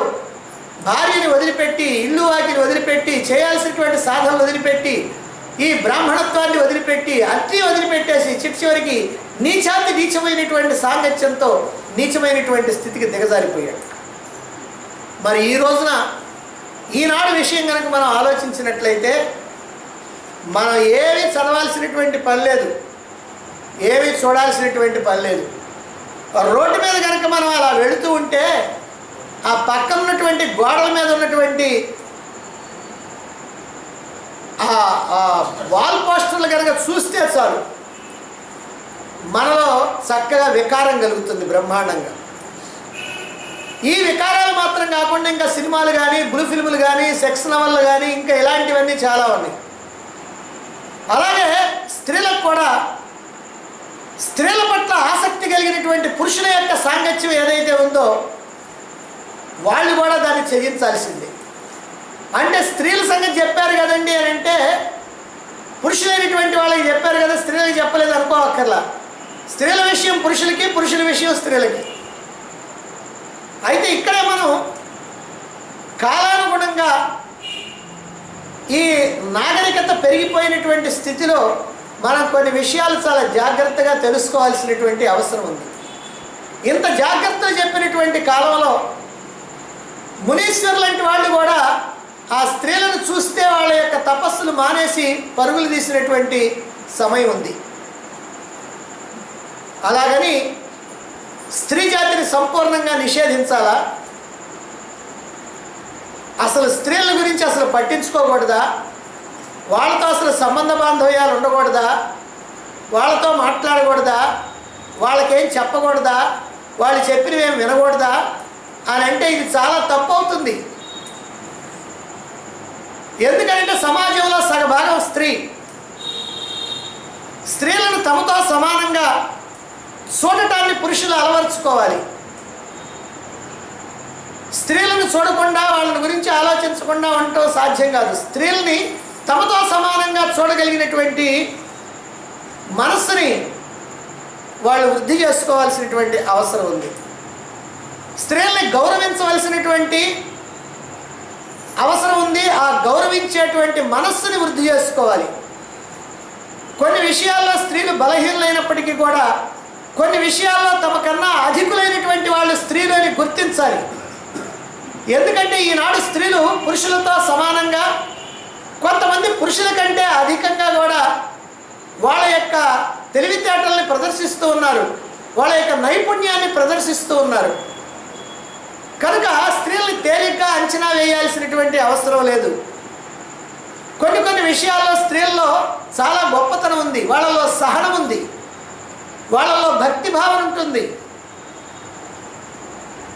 [SPEAKER 1] భార్యని వదిలిపెట్టి, ఇల్లు వాకిని వదిలిపెట్టి, చేయాల్సినటువంటి సాధనలు వదిలిపెట్టి, ఈ బ్రాహ్మణత్వాన్ని వదిలిపెట్టి, అన్నీ వదిలిపెట్టేసి చివరికి నీచాతి నీచమైనటువంటి సాంగత్యంతో నీచమైనటువంటి స్థితికి దిగజారిపోయాడు. మరి ఈ రోజున ఈనాడు విషయం కనుక మనం ఆలోచించినట్లయితే మనం ఏమీ చదవాల్సినటువంటి పని లేదు, ఏమీ చూడాల్సినటువంటి పని లేదు. రోడ్డు మీద కనుక మనం అలా వెళుతూ ఉంటే ఆ పక్కన ఉన్నటువంటి గోడల మీద ఉన్నటువంటి వాల్ పోస్టర్లు కనుక చూస్తే చాలు మనలో చక్కగా వికారం కలుగుతుంది బ్రహ్మాండంగా. ఈ వికారాలు మాత్రం కాకుండా ఇంకా సినిమాలు కానీ, బ్లూ ఫిల్ములు కానీ, సెక్స్ నవళ్ళు కానీ, ఇంకా ఇలాంటివన్నీ చాలా ఉన్నాయి. అలాగే స్త్రీలకు కూడా స్త్రీల పట్ల ఆసక్తి కలిగినటువంటి పురుషుల యొక్క సాంగత్యం ఏదైతే ఉందో వాళ్ళు కూడా దాన్ని త్యజించాల్సిందే. అంటే స్త్రీల సంగతి చెప్పారు కదండి అని అంటే పురుషులైనటువంటి వాళ్ళకి చెప్పారు కదా, స్త్రీలకు చెప్పలేదు అనుకోవక్కర్లా. స్త్రీల విషయం పురుషులకి, పురుషుల విషయం స్త్రీలకి. అయితే ఇక్కడే మనం కాలానుగుణంగా ఈ నాగరికత పెరిగిపోయినటువంటి స్థితిలో మనం కొన్ని విషయాలు చాలా జాగ్రత్తగా తెలుసుకోవాల్సినటువంటి అవసరం ఉంది. ఇంత జాగ్రత్తలు చెప్పినటువంటి కాలంలో మునీశ్వరులు లాంటి వాళ్ళు కూడా ఆ స్త్రీలను చూస్తే వాళ్ళ యొక్క తపస్సులు మానేసి పరుగులు తీసినటువంటి సమయం ఉంది. అలాగని స్త్రీ జాతిని సంపూర్ణంగా నిషేధించాలా? అసలు స్త్రీల గురించి అసలు పట్టించుకోకూడదా? వాళ్ళతో అసలు సంబంధ బాంధవ్యాలు ఉండకూడదా? వాళ్ళతో మాట్లాడకూడదా? వాళ్ళకేం చెప్పకూడదా? వాళ్ళు చెప్పినవి ఏం వినకూడదా అని అంటే ఇది చాలా తప్పు అవుతుంది. ఎందుకంటే సమాజంలో సగభాగం స్త్రీలను తమతో సమానంగా చూడటాన్ని పురుషులు అలవర్చుకోవాలి. స్త్రీలను చూడకుండా వాళ్ళని గురించి ఆలోచించకుండా ఉండటం సాధ్యం కాదు. స్త్రీలని తమతో సమానంగా చూడగలిగినటువంటి మనస్సుని వాళ్ళు వృద్ధి చేసుకోవాల్సినటువంటి అవసరం ఉంది. స్త్రీల్ని గౌరవించవలసినటువంటి అవసరం ఉంది. ఆ గౌరవించేటువంటి మనస్సుని వృద్ధి చేసుకోవాలి. కొన్ని విషయాల్లో స్త్రీలు బలహీనమైనప్పటికీ కూడా కొన్ని విషయాల్లో తమ కన్నా అధికులైనటువంటి వాళ్ళు స్త్రీలు అని గుర్తించాలి. ఎందుకంటే ఈనాడు స్త్రీలు పురుషులతో సమానంగా, కొంతమంది పురుషుల కంటే అధికంగా కూడా వాళ్ళ యొక్క తెలివితేటల్ని ప్రదర్శిస్తూ ఉన్నారు, వాళ్ళ యొక్క నైపుణ్యాన్ని ప్రదర్శిస్తూ ఉన్నారు. కనుక స్త్రీల్ని తేలిగ్గా అంచనా వేయాల్సినటువంటి అవసరం లేదు. కొన్ని విషయాల్లో స్త్రీల్లో చాలా గొప్పతనం ఉంది, వాళ్ళలో సహనం ఉంది, వాళ్ళలో భక్తి భావన ఉంటుంది.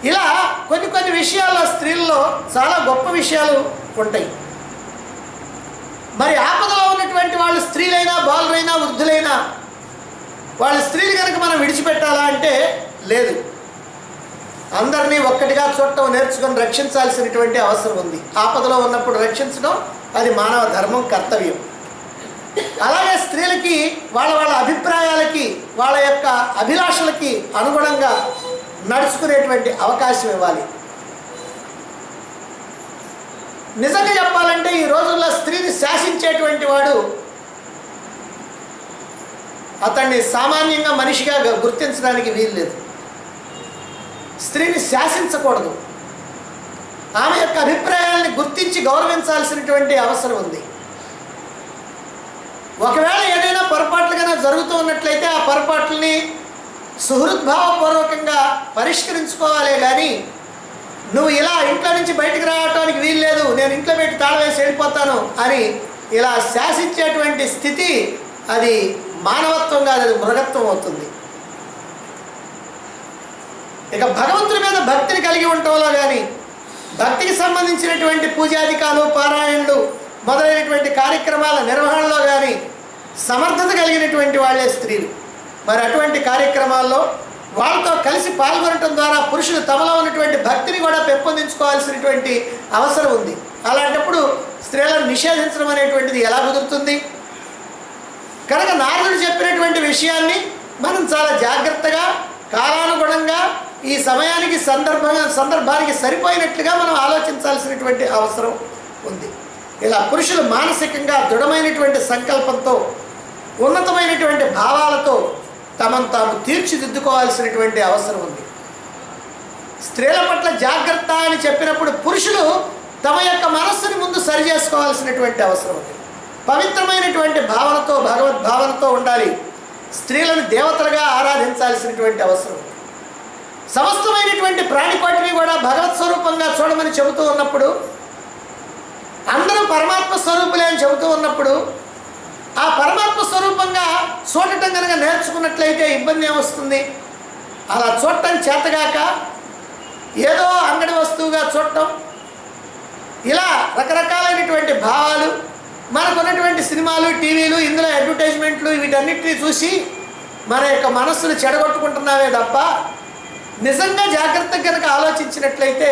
[SPEAKER 1] ఇలా కొన్ని విషయాల్లో స్త్రీల్లో చాలా గొప్ప విషయాలు ఉంటాయి. మరి ఆపదలో ఉన్నటువంటి వాళ్ళు స్త్రీలైనా బాలురైనా వృద్ధులైనా వాళ్ళ స్త్రీలు కనుక మనం విడిచిపెట్టాలా అంటే లేదు. అందరినీ ఒక్కటిగా చూడటం నేర్చుకొని రక్షించాల్సినటువంటి అవసరం ఉంది. ఆపదలో ఉన్నప్పుడు రక్షించడం అది మానవ ధర్మం, కర్తవ్యం. అలాగే స్త్రీలకి వాళ్ళ అభిప్రాయాలకి వాళ్ళ యొక్క అభిలాషలకి అనుగుణంగా నడుచుకునేటువంటి అవకాశం ఇవ్వాలి. నిజంగా చెప్పాలంటే ఈ రోజుల్లో స్త్రీని శాసించేటువంటి వాడు అతన్ని సామాన్యంగా మనిషిగా గుర్తించడానికి వీలు లేదు. స్త్రీని శాసించకూడదు, ఆమె యొక్క అభిప్రాయాలని గుర్తించి గౌరవించాల్సినటువంటి అవసరం ఉంది. ఒకవేళ ఏదైనా పొరపాట్లుగా జరుగుతూ ఉన్నట్లయితే ఆ పొరపాట్లని సుహృద్భావపూర్వకంగా పరిష్కరించుకోవాలే కానీ నువ్వు ఇలా ఇంట్లో నుంచి బయటకు రావటానికి వీలు లేదు, నేను ఇంట్లో పెట్టి తాళం వేసి వెళ్ళిపోతాను అని ఇలా శాసించేటువంటి స్థితి అది మానవత్వం కాదు, అది మృగత్వం అవుతుంది. ఇక భగవంతుడి మీద భక్తిని కలిగి ఉండటంలో కానీ, భక్తికి సంబంధించినటువంటి పూజాధికాలు, పారాయణలు మొదలైనటువంటి కార్యక్రమాల నిర్వహణలో కానీ సమర్థత కలిగినటువంటి వాళ్ళే స్త్రీలు. మరి అటువంటి కార్యక్రమాల్లో వాళ్ళతో కలిసి పాల్గొనటం ద్వారా పురుషులు తమలో ఉన్నటువంటి భక్తిని కూడా పెంపొందించుకోవాల్సినటువంటి అవసరం ఉంది. అలాంటప్పుడు స్త్రీలను నిషేధించడం అనేటువంటిది ఎలా కుదురుతుంది? కనుక నారదుడు చెప్పినటువంటి విషయాన్ని మనం చాలా జాగ్రత్తగా, కాలానుగుణంగా, ఈ సమయానికి సందర్భానికి సరిపోయినట్లుగా మనం ఆలోచించాల్సినటువంటి అవసరం ఉంది. ఇలా పురుషులు మానసికంగా దృఢమైనటువంటి సంకల్పంతో, ఉన్నతమైనటువంటి భావాలతో తమను తాము తీర్చిదిద్దుకోవాల్సినటువంటి అవసరం ఉంది. స్త్రీల పట్ల జాగ్రత్త అని చెప్పినప్పుడు పురుషులు తమ యొక్క మనస్సుని ముందు సరి చేసుకోవాల్సినటువంటి అవసరం ఉంది. పవిత్రమైనటువంటి భావనతో, భగవద్భావనతో ఉండాలి. స్త్రీలను దేవతలుగా ఆరాధించాల్సినటువంటి అవసరం ఉంది. సమస్తమైనటువంటి ప్రాణికోటిని కూడా భగవత్ స్వరూపంగా చూడమని చెబుతూ ఉన్నప్పుడు, అందరూ పరమాత్మ స్వరూపులే అని చెబుతూ ఉన్నప్పుడు, ఆ పరమాత్మ స్వరూపంగా చూడటం కనుక నేర్చుకున్నట్లయితే ఇబ్బంది ఏమొస్తుంది? అలా చూడటం చేతగాక ఏదో అంగడి వస్తువుగా చూడటం, ఇలా రకరకాలైనటువంటి భావాలు, మనకున్నటువంటి సినిమాలు, టీవీలు, ఇందులో అడ్వర్టైజ్మెంట్లు, వీటన్నిటినీ చూసి మన యొక్క మనస్సును చెడగొట్టుకుంటున్నావే తప్ప నిజంగా జాగ్రత్తగా కనుక ఆలోచించినట్లయితే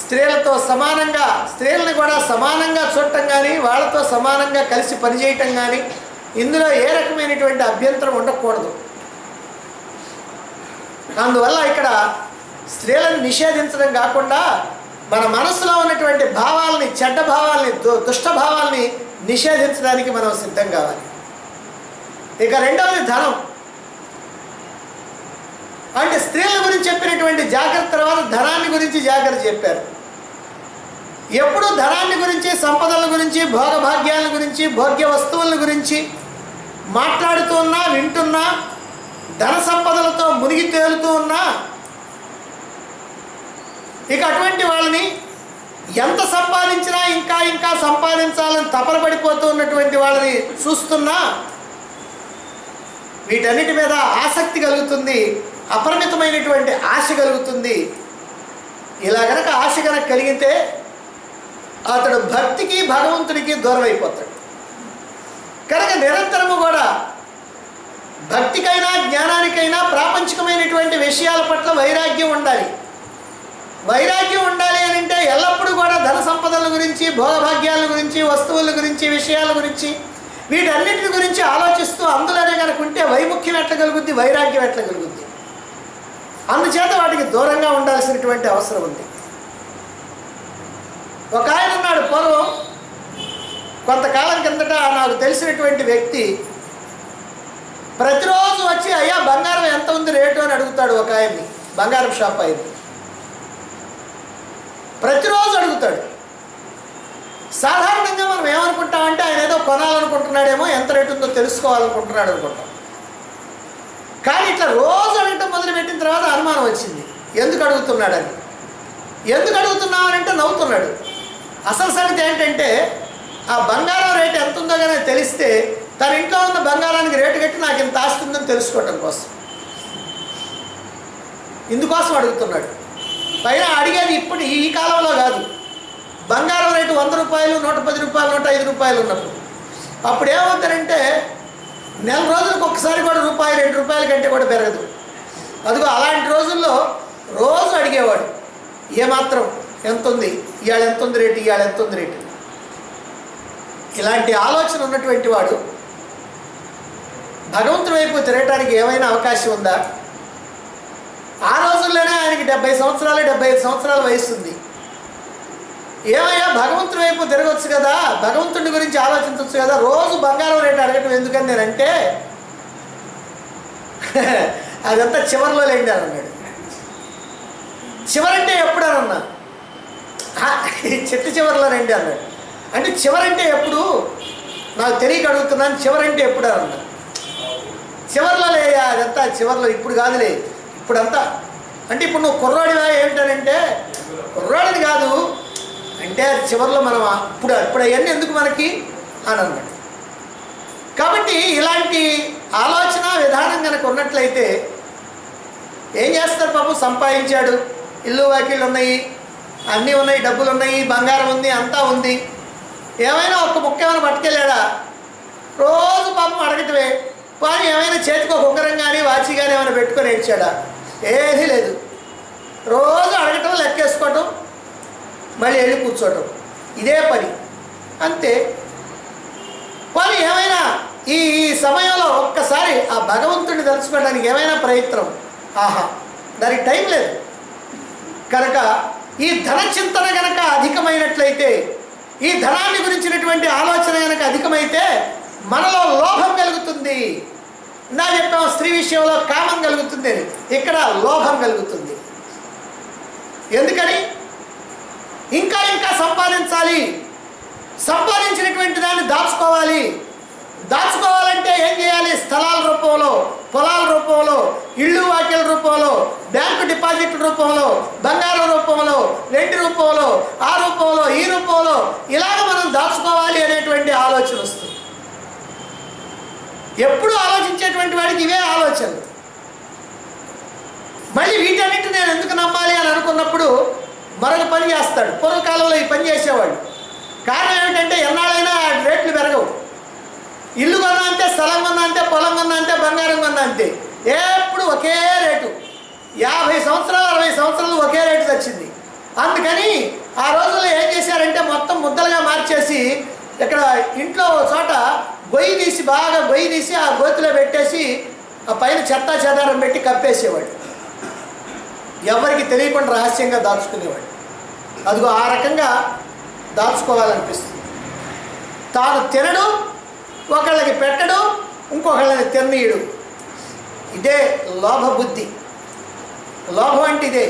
[SPEAKER 1] స్త్రీలతో సమానంగా, స్త్రీలను కూడా సమానంగా చూడటం కానీ, వాళ్ళతో సమానంగా కలిసి పనిచేయటం కానీ ఇందులో ఏ రకమైనటువంటి అభ్యంతరం ఉండకూడదు. అందువల్ల ఇక్కడ స్త్రీలను నిషేధించడం కాకుండా మన మనసులో ఉన్నటువంటి భావాలని, చెడ్డ భావాల్ని, దుష్ట భావాల్ని నిషేధించడానికి మనం సిద్ధం కావాలి. ఇక రెండవది ధనం. అంటే స్త్రీల గురించి చెప్పినటువంటి జాగ్రత్త తర్వాత ధనాన్ని గురించి జాగ్రత్త చెప్పారు. ఎప్పుడు ధనాన్ని గురించి, సంపదల గురించి, భోగభాగ్యాల గురించి, భోగ్య వస్తువుల గురించి మాట్లాడుతూ ఉన్నా, వింటున్నా, ధన సంపదలతో మునిగి తేలుతూ ఉన్నా, ఇక అటువంటి వాళ్ళని ఎంత సంపాదించినా ఇంకా సంపాదించాలని తపనపడిపోతూ ఉన్నటువంటి వాళ్ళని చూస్తున్నా వీటన్నిటి మీద ఆసక్తి కలుగుతుంది. అపరిమితమైనటువంటి ఆశ కలుగుతుంది. ఇలా గనక ఆశ గనక కలిగితే అతడు భక్తికి భగవంతుడికి దూరం అయిపోతాడు. కనుక నిరంతరము కూడా భక్తికైనా జ్ఞానానికైనా ప్రాపంచికమైనటువంటి విషయాల పట్ల వైరాగ్యం ఉండాలి. వైరాగ్యం ఉండాలి అని అంటే ఎల్లప్పుడూ కూడా ధన సంపదల గురించి, భోగభాగ్యాల గురించి, వస్తువుల గురించి, విషయాల గురించి, వీటన్నిటి గురించి ఆలోచిస్తూ అందులోనే కనుక ఉంటే వైముఖ్యం ఎట్లా కలుగుద్ది, వైరాగ్యం ఎట్లా కలుగుద్ది? అందుచేత వాటికి దూరంగా ఉండాల్సినటువంటి అవసరం ఉంది. ఒక ఆయన ఉన్నాడు, పూర్వం కొంతకాలం కిందట నాకు తెలిసినటువంటి వ్యక్తి ప్రతిరోజు వచ్చి అయ్యా బంగారం ఎంత ఉంది రేటు అని అడుగుతాడు. ఒక ఆయన్ని, బంగారం షాప్ ఆయన్ని ప్రతిరోజు అడుగుతాడు. సాధారణంగా మనం ఏమనుకుంటామంటే ఆయన ఏదో కొనాలనుకుంటున్నాడేమో, ఎంత రేటు ఉందో తెలుసుకోవాలనుకుంటున్నాడు అనుకుంటాం. కానీ ఇట్లా రోజు అడగటం మొదలుపెట్టిన తర్వాత అనుమానం వచ్చింది, ఎందుకు అడుగుతున్నాడని. ఎందుకు అడుగుతున్నామనంటే నవ్వుతున్నాడు. అసలు సంగతి ఏంటంటే ఆ బంగారం రేటు ఎంత ఉందో కానీ తెలిస్తే తన ఇంట్లో ఉన్న బంగారానికి రేటు కట్టి నాకు ఇంత ఆస్తుందని తెలుసుకోవటం కోసం, ఇందుకోసం అడుగుతున్నాడు. పైన అడిగేది ఇప్పుడు ఈ కాలంలో కాదు, బంగారం రేటు 100 రూపాయలు, 110 రూపాయలు, 105 రూపాయలు ఉన్నప్పుడు. అప్పుడు ఏమవుతారంటే నెల రోజులకు ఒకసారి కూడా రూపాయి 2 రూపాయల కంటే కూడా పెరగదు. అదిగో అలాంటి రోజుల్లో రోజు అడిగేవాడు, ఏమాత్రం ఎంత ఉంది, ఇవాళ ఎంత ఉంది రేటు, ఇవాళ ఎంత ఉంది రేటు. ఇలాంటి ఆలోచన ఉన్నటువంటి వాడు భగవంతుడి వైపు తిరగటానికి ఏమైనా అవకాశం ఉందా? ఆ రోజుల్లోనే ఆయనకి 70 సంవత్సరాలు, 75 సంవత్సరాల వయసు ఉంది. ఏమయ్యా భగవంతుడి వైపు తిరగవచ్చు కదా, భగవంతుడి గురించి ఆలోచించవచ్చు కదా, రోజు బంగారం రేటు అడగటం ఎందుకని నేనంటే అదంతా చివరిలో లేండి అని అన్నాడు. చివరంటే ఎప్పుడు అని అన్నా, చెట్టు చివరిలో రండి అన్నాడు. అంటే చివరంటే ఎప్పుడు నాకు తెలియక అడుగుతున్నాను, చివరంటే ఎప్పుడు అని అన్నా. చివరిలో లేయా, అదంతా చివరిలో, ఇప్పుడు కాదులే, ఇప్పుడంతా. అంటే ఇప్పుడు నువ్వు కుర్రాడివా ఏమిటానంటే, కుర్రాడిని కాదు అంటే చివరిలో మనం ఇప్పుడు అవన్నీ ఎందుకు మనకి అని అన్నాడు. కాబట్టి ఇలాంటి ఆలోచన విధానం కనుక ఉన్నట్లయితే ఏం చేస్తారు? పాపం సంపాదించాడు, ఇల్లు వాకిళ్ళు ఉన్నాయి, అన్నీ ఉన్నాయి, డబ్బులు ఉన్నాయి, బంగారం ఉంది, అంతా ఉంది. ఏమైనా ఒక్క ముక్క ఏమైనా పట్టుకెళ్ళాడా? రోజు పాపం అడగటమే. కానీ ఏమైనా చేతికి ఒక ఉంగరం కానీ వాచి కానీ ఏమైనా పెట్టుకొని ఏడ్చాడా? ఏదీ లేదు. రోజు అడగటం, లెక్కేసుకోవటం, మళ్ళీ వెళ్ళి కూర్చోవటం, ఇదే పని అంతే. కానీ ఏమైనా ఈ సమయంలో ఒక్కసారి ఆ భగవంతుడిని తెలుసుకోవడానికి ఏమైనా ప్రయత్నం, ఆహా, దానికి టైం లేదు. కనుక ఈ ధన చింతన కనుక అధికమైనట్లయితే, ఈ ధనాన్ని గురించినటువంటి ఆలోచన కనుక అధికమైతే మనలో లోభం కలుగుతుంది. నా చెప్పాము స్త్రీ విషయంలో కామం కలుగుతుంది, ఇక్కడ లోభం కలుగుతుంది. ఎందుకని? ఇంకా ఇంకా సంపాదించాలి, సంపాదించినటువంటి దాన్ని దాచుకోవాలి. దాచుకోవాలంటే ఏం చేయాలి? స్థలాల రూపంలో, పొలాల రూపంలో, ఇళ్ళు వాకిల రూపంలో, బ్యాంకు డిపాజిట్ల రూపంలో, బంగారం రూపంలో, వెండి రూపంలో, ఆ రూపంలో, ఈ రూపంలో, ఇలాగ మనం దాచుకోవాలి అనేటువంటి ఆలోచన వస్తుంది. ఎప్పుడు ఆలోచించేటువంటి వాడికి ఇవే ఆలోచనలు. మళ్ళీ వీటన్నిటి నేను ఎందుకు నమ్మాలి అని అనుకున్నప్పుడు మరొక పని చేస్తాడు. పూర్వకాలంలో ఈ పని చేసేవాడు. కారణం ఏమిటంటే ఎన్నాళ్ళైనా రేట్లు పెరగవు. ఇల్లు కొన్నా అంతే, స్థలం కొన్నా అంతే, పొలం కొన్నా అంతే, బంగారం కొన్నా అంతే, ఎప్పుడు ఒకే రేటు. 50 సంవత్సరాలు 60 సంవత్సరాలు ఒకే రేటు వచ్చింది. అందుకని ఆ రోజుల్లో ఏం చేశారంటే మొత్తం ముద్దలుగా మార్చేసి ఇక్కడ ఇంట్లో చోట గొయ్యి తీసి, బాగా గొయ్యి తీసి ఆ గోతిలో పెట్టేసి ఆ పైన చెత్తా చెదారం పెట్టి కప్పేసేవాడు. ఎవరికి తెలియకుండా రహస్యంగా దాచుకునేవాడు. అదిగో ఆ రకంగా దాచుకోవాలనిపిస్తుంది. తాను తినడు, ఒకళ్ళకి పెట్టడు, ఇంకొకళ్ళని తిన్నీయుడు. ఇదే లోభ బుద్ధి. లోభం అంటే ఇదే.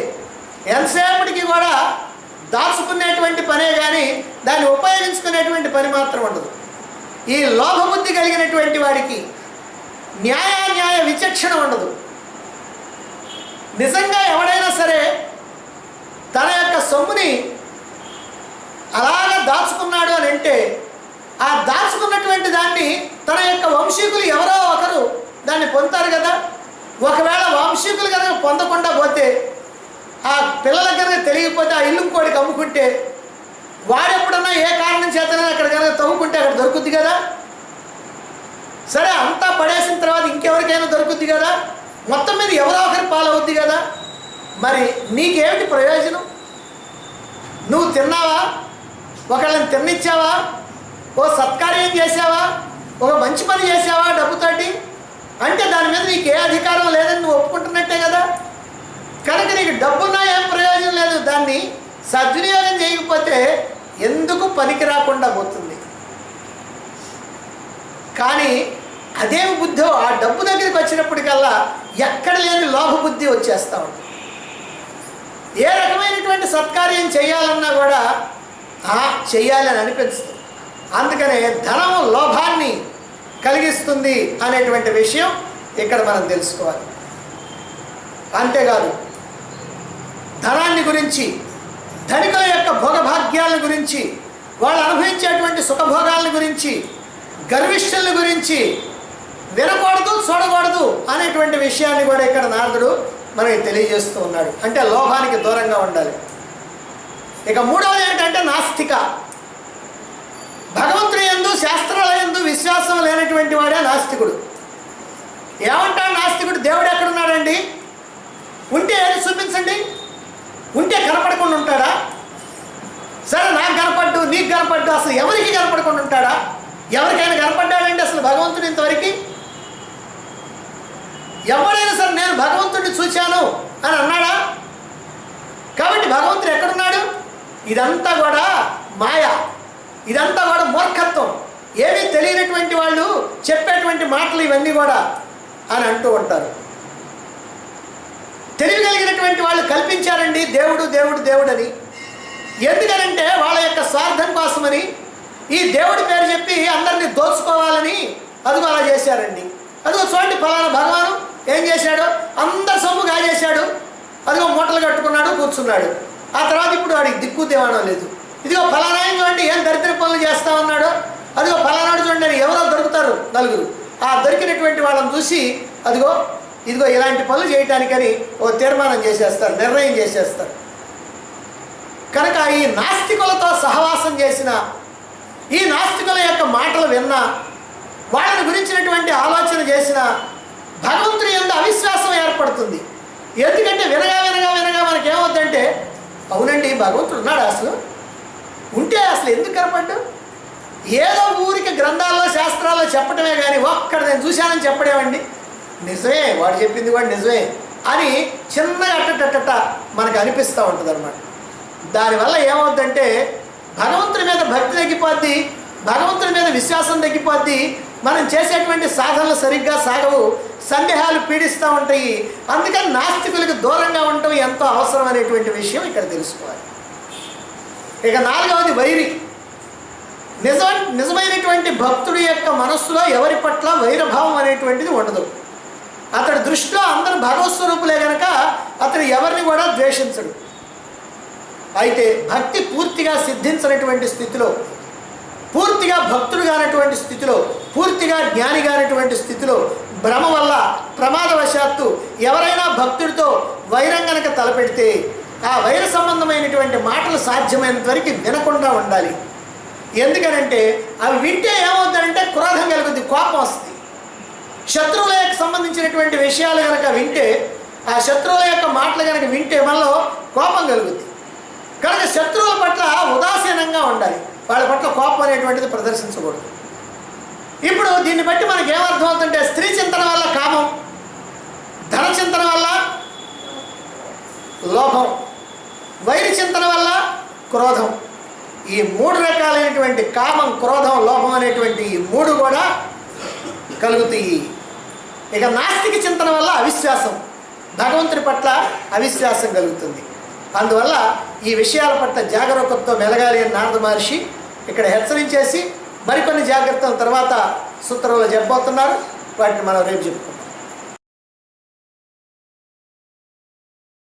[SPEAKER 1] ఎంతసేపటికి కూడా దాచుకునేటువంటి పనే కానీ దాన్ని ఉపయోగించుకునేటువంటి పని మాత్రం ఉండదు. ఈ లోభ బుద్ధి కలిగినటువంటి వాడికి న్యాయ విచక్షణ ఉండదు. నిజంగా ఎవడైనా సరే తన యొక్క సొమ్ముని అలాగా దాచుకున్నాడు అని అంటే ఆ దాచుకున్నటువంటి దాన్ని తన యొక్క వంశీకులు ఎవరో ఒకరు దాన్ని పొందుతారు కదా. ఒకవేళ వంశీకులు కనుక పొందకుండా పోతే, ఆ పిల్లలకు కనుక తెలియకపోతే ఆ ఇల్లు కోడికి అమ్ముకుంటే, వాడెప్పుడన్నా ఏ కారణం చేతనే అక్కడ కనుక తవ్వుకుంటే అక్కడ దొరుకుద్ది కదా. సరే, అంతా పడేసిన తర్వాత ఇంకెవరికైనా దొరుకుద్ది కదా. మొత్తం మీద ఎవరో ఒకరి పాలవుద్ది కదా. మరి నీకేమిటి ప్రయోజనం? నువ్వు తిన్నావా? ఒకళ్ళని తిన్నిచ్చావా? ఓ సత్కార్యం చేసావా? ఒక మంచి పని చేసావా డబ్బుతోటి? అంటే దాని మీద నీకు ఏ అధికారం లేదని నువ్వు ఒప్పుకుంటున్నట్టే కదా. కనుక నీకు డబ్బున్నా ఏం ప్రయోజనం లేదు. దాన్ని సద్వినియోగం చేయకపోతే ఎందుకు పనికి రాకుండా పోతుంది. కానీ అదేం బుద్ధో ఆ డబ్బు దగ్గరికి వచ్చినప్పటికల్లా ఎక్కడ లేని లోభ బుద్ధి వచ్చేస్తూ ఉంటుంది. ఏ రకమైనటువంటి సత్కార్యం చేయాలన్నా కూడా చెయ్యాలని అనిపిస్తుంది. అందుకనే ధనం లోభాన్ని కలిగిస్తుంది అనేటువంటి విషయం ఇక్కడ మనం తెలుసుకోవాలి. అంతేకాదు, ధనాన్ని గురించి, ధనికుల యొక్క భోగభాగ్యాల గురించి, వాళ్ళు అనుభవించేటువంటి సుఖభోగాల గురించి, గర్విష్ఠుల గురించి వినకూడదు, చూడకూడదు అనేటువంటి విషయాన్ని కూడా ఇక్కడ నారదుడు మనకి తెలియజేస్తూ ఉన్నాడు. అంటే లోభానికి దూరంగా ఉండాలి. ఇక మూడవది ఏంటంటే నాస్తిక. భగవంతుని యందు, శాస్త్రాల యందు విశ్వాసం లేనటువంటి వాడే నాస్తికుడు. ఏమంటాడు నాస్తికుడు? దేవుడు ఎక్కడున్నాడండి? ఉంటే ఏది చూపించండి. ఉంటే కనపడకుండా ఉంటాడా? సరే, నాకు కనపడ్డు, నీకు కనపడ్డు, అసలు ఎవరికి కనపడకుండా ఉంటాడా? ఎవరికైనా కనపడ్డాడండి అసలు భగవంతుడు ఇంతవరకు? ఎవరైనా సరే నేను భగవంతుడిని చూశాను అని అన్నాడా? కాబట్టి భగవంతుడు ఎక్కడున్నాడు? ఇదంతా కూడా మాయ, ఇదంతా కూడా మూర్ఖత్వం, ఏమీ తెలియనటువంటి వాళ్ళు చెప్పేటువంటి మాటలు ఇవన్నీ కూడా అని అంటూ ఉంటారు. తెలియగలిగినటువంటి వాళ్ళు కల్పించారండి దేవుడు దేవుడు దేవుడు అని. ఎందుకనంటే వాళ్ళ యొక్క స్వార్థం కోసమని, ఈ దేవుడి పేరు చెప్పి అందరినీ దోచుకోవాలని అదిగో అలా చేశారండి. అదిగో చూడండి, ఫలానా భగవాను ఏం చేశాడు? అందరి సొమ్ము కాజేశాడు, అదిగో మూటలు కట్టుకున్నాడు, కూర్చున్నాడు. ఆ తర్వాత ఇప్పుడు వాడికి దిక్కు దేవాణం లేదు. ఇదిగో ఫలానా చూడండి ఏం దరిద్ర పనులు చేస్తా ఉన్నాడు, అదిగో ఫలానాడు చూడండి. ఎవరో దొరుకుతారు నలుగురు, ఆ దొరికినటువంటి వాళ్ళని చూసి అదిగో ఇదిగో ఇలాంటి పనులు చేయటానికని ఓ తీర్మానం చేసేస్తారు, నిర్ణయం చేసేస్తారు. కనుక ఈ నాస్తికులతో సహవాసం చేసిన, ఈ నాస్తికుల యొక్క మాటలు విన్నా, వాళ్ళని గురించినటువంటి ఆలోచన చేసిన భగవంతుని యందు అవిశ్వాసం ఏర్పడుతుంది. ఎందుకంటే వినగా వినగా వినగా మనకేమవుతుందంటే, అవునండి భగవంతుడు ఉన్నాడు, అసలు ఉంటే అసలు ఎందుకు కనపడ్డు? ఏదో ఊరికి గ్రంథాల్లో శాస్త్రాల్లో చెప్పడమే కానీ ఒక్కడ నేను చూశానని చెప్పడేమండి. నిజమే, వాడు చెప్పింది కూడా నిజమే అని చిన్నగా అట్టట మనకు అనిపిస్తూ ఉంటుంది అన్నమాట. దానివల్ల ఏమవుతుందంటే భగవంతుని మీద భక్తి తగ్గిపోద్ది, భగవంతుని మీద విశ్వాసం తగ్గిపోద్ది, మనం చేసేటువంటి సాధనలు సరిగ్గా సాగవు, సందేహాలు పీడిస్తూ ఉంటాయి. అందుకని నాస్తికులకు దూరంగా ఉండటం ఎంతో అవసరం అనేటువంటి విషయం ఇక్కడ తెలుసుకోవాలి. ఇక నాలుగవది వైరి. నిజమైనటువంటి భక్తుడి యొక్క మనస్సులో ఎవరి పట్ల వైరభావం అనేటువంటిది ఉండదు. అతడి దృష్టిలో అందరూ భగవత్ స్వరూపులే కనుక అతడు ఎవరిని కూడా ద్వేషించడు. అయితే భక్తి పూర్తిగా సిద్ధించినటువంటి స్థితిలో, పూర్తిగా భక్తుడు కానటువంటి స్థితిలో, పూర్తిగా జ్ఞాని కానటువంటి స్థితిలో భ్రమ వల్ల ప్రమాదవశాత్తు ఎవరైనా భక్తుడితో వైరం కనుక తలపెడితే ఆ వైర సంబంధమైనటువంటి మాటలు సాధ్యమైనంత వరకు వినకుండా ఉండాలి. ఎందుకనంటే అవి వింటే ఏమవుతుందంటే క్రోధం కలుగుద్ది, కోపం వస్తుంది. శత్రువులకు సంబంధించినటువంటి విషయాలు కనుక వింటే, ఆ శత్రువుల యొక్క మాటలు కనుక వింటే మనలో కోపం కలుగుద్ది. కనుక శత్రువుల పట్ల ఉదాసీనంగా ఉండాలి, వాళ్ళ పట్ల కోపం అనేటువంటిది ప్రదర్శించకూడదు. ఇప్పుడు దీన్ని బట్టి మనకి ఏమర్థం అవుతుందంటే స్త్రీ చింతన వల్ల కామం, ధన చింతన వల్ల లోభం, వైరి చింతన వల్ల క్రోధం. ఈ మూడు రకాలైనటువంటి కామం, క్రోధం, లోభం అనేటువంటి ఈ మూడు కూడా కలుగుతాయి. ఇక నాస్తిక చింతన వల్ల అవిశ్వాసం, భగవంతుని పట్ల అవిశ్వాసం కలుగుతుంది. అందువల్ల ఈ విషయాల పట్ల జాగరూకతతో మెలగాలి అని నారద మహర్షి ఇక్కడ హెచ్చరించేసి మరికొన్ని జాగ్రత్తల తర్వాత సూత్రంలో చెప్పబోతున్నారు. వాటిని మనం రేపు చెప్పుకుంటాం.